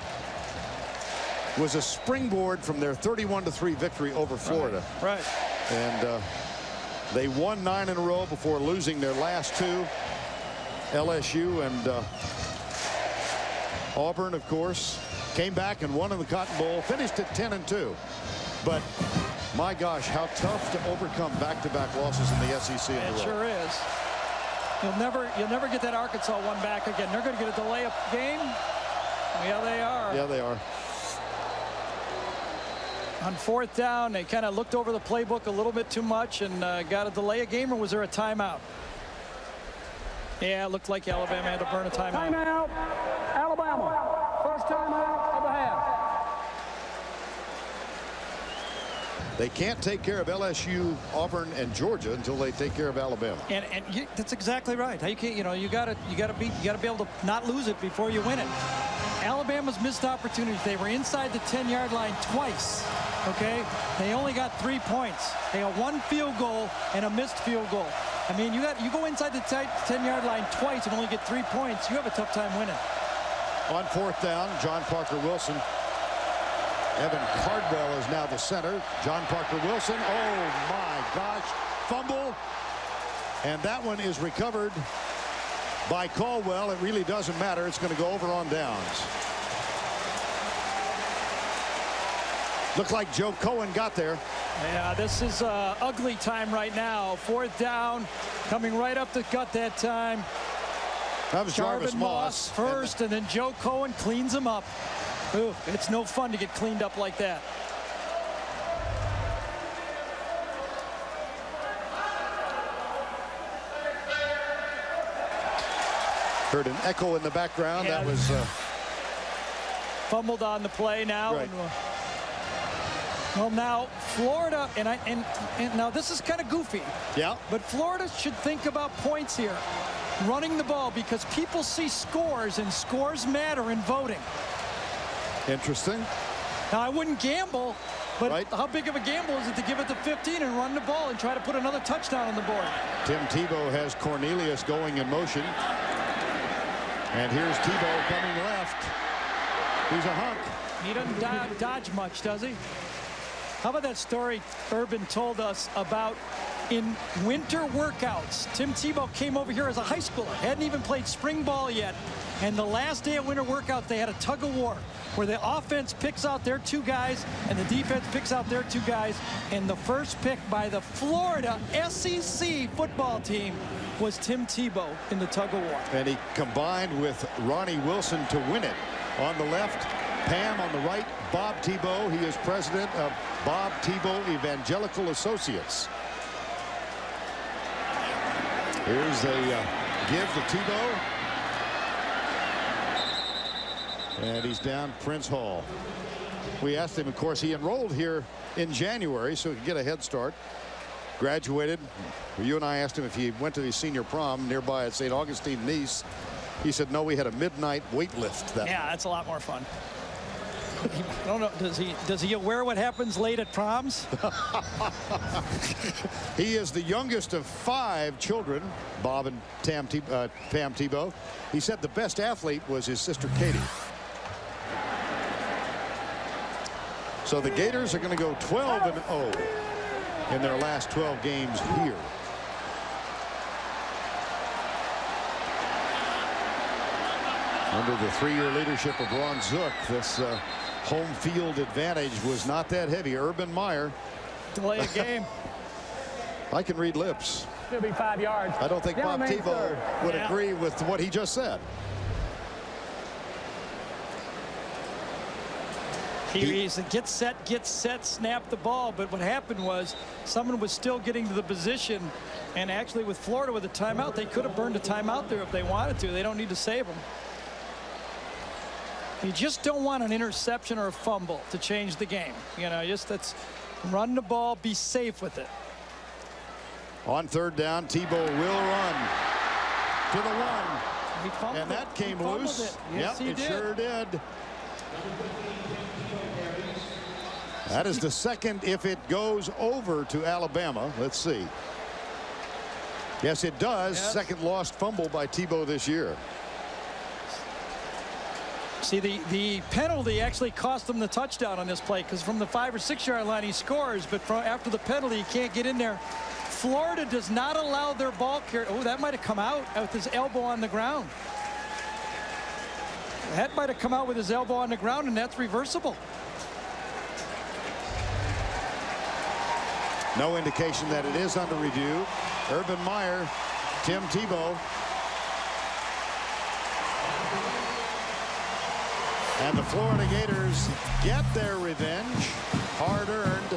was a springboard from their 31-3 victory over Florida. Right. And they won 9 in a row before losing their last 2. LSU and Auburn, of course, came back and won in the Cotton Bowl, finished at 10-2. But my gosh, how tough to overcome back-to-back losses in the SEC. It sure is. You'll never get that Arkansas one back again. They're going to get a delay of game. Yeah, they are. Yeah, they are. On 4th down, they kind of looked over the playbook a little bit too much and got a delay of game, or was there a timeout? Yeah, it looked like Alabama had to burn a timeout. Timeout, Alabama. First timeout of the half. They can't take care of LSU, Auburn, and Georgia until they take care of Alabama. And that's exactly right. You can't, you got to be able to not lose it before you win it. Alabama's missed opportunities. They were inside the 10-yard line twice. Okay, they only got 3 points. They got 1 field goal and a missed field goal. I mean, you go inside the 10-yard line twice and only get 3 points. You have a tough time winning. On 4th down, John Parker Wilson Evan Caldwell is now the center. John Parker Wilson. Oh, my gosh. Fumble. And that one is recovered by Caldwell. It really doesn't matter. It's going to go over on downs. Looked like Joe Cohen got there. Yeah, this is ugly time right now. 4th down, coming right up the gut that time. That was Jarvis Moss first, and then Joe Cohen cleans him up. Ooh, it's no fun to get cleaned up like that. Heard an echo in the background. Yeah, that was fumbled on the play now. Right. And, well, now Florida, and now this is kind of goofy. Yeah. But Florida should think about points here, running the ball, because people see scores, and scores matter in voting. interesting. Now, I wouldn't gamble, but right. How big of a gamble is it to give it to 15 and run the ball and try to put another touchdown on the board? Tim Tebow has Cornelius going in motion. And here's Tebow coming left. He's a hunk. He doesn't dodge much, does he? How about that story Urban told us about in winter workouts? Tim Tebow came over here as a high schooler, hadn't even played spring ball yet. And the last day of winter workout, they had a tug of war where the offense picks out their 2 guys and the defense picks out their 2 guys. And the first pick by the Florida SEC football team was Tim Tebow in the tug of war. And he combined with Ronnie Wilson to win it. On the left, Pam. On the right, Bob Tebow. He is president of Bob Tebow Evangelical Associates. Here's the give to Tebow. And he's down Prince Hall. We asked him, of course, he enrolled here in January so he could get a head start. Graduated. You and I asked him if he went to the senior prom nearby at St. Augustine, Nice. He said, no, we had a midnight weight lift. Yeah, that's a lot more fun. I don't know. Does he aware what happens late at proms? He is the youngest of 5 children, Bob and Pam Tebow. He said the best athlete was his sister Katie. So the Gators are going to go 12-0 in their last 12 games here. Under the 3-year leadership of Ron Zook, this home field advantage was not that heavy. Urban Meyer. Delay a game. I can read lips. It'll be 5 yards. I don't think Bob Tebow would agree with what he just said. He said, get set, snap the ball. But what happened was someone was still getting to the position. And actually with Florida with a timeout, they could have burned a timeout there if they wanted to. They don't need to save them. You just don't want an interception or a fumble to change the game. You know, that's run the ball, be safe with it. On 3rd down, Tebow will run to the 1. And that came loose. Yes, yep, it sure did. That is the second if it goes over to Alabama. Let's see. Yes, it does. Yes. Second lost fumble by Tebow this year. See, the penalty actually cost him the touchdown on this play, because from the 5 or 6 yard line he scores, but after the penalty he can't get in there. Florida does not allow their ball carrier. Oh, that might have come out with his elbow on the ground. That might have come out with his elbow on the ground, and that's reversible. No indication that it is under review. Urban Meyer, Tim Tebow. And the Florida Gators get their revenge, hard-earned,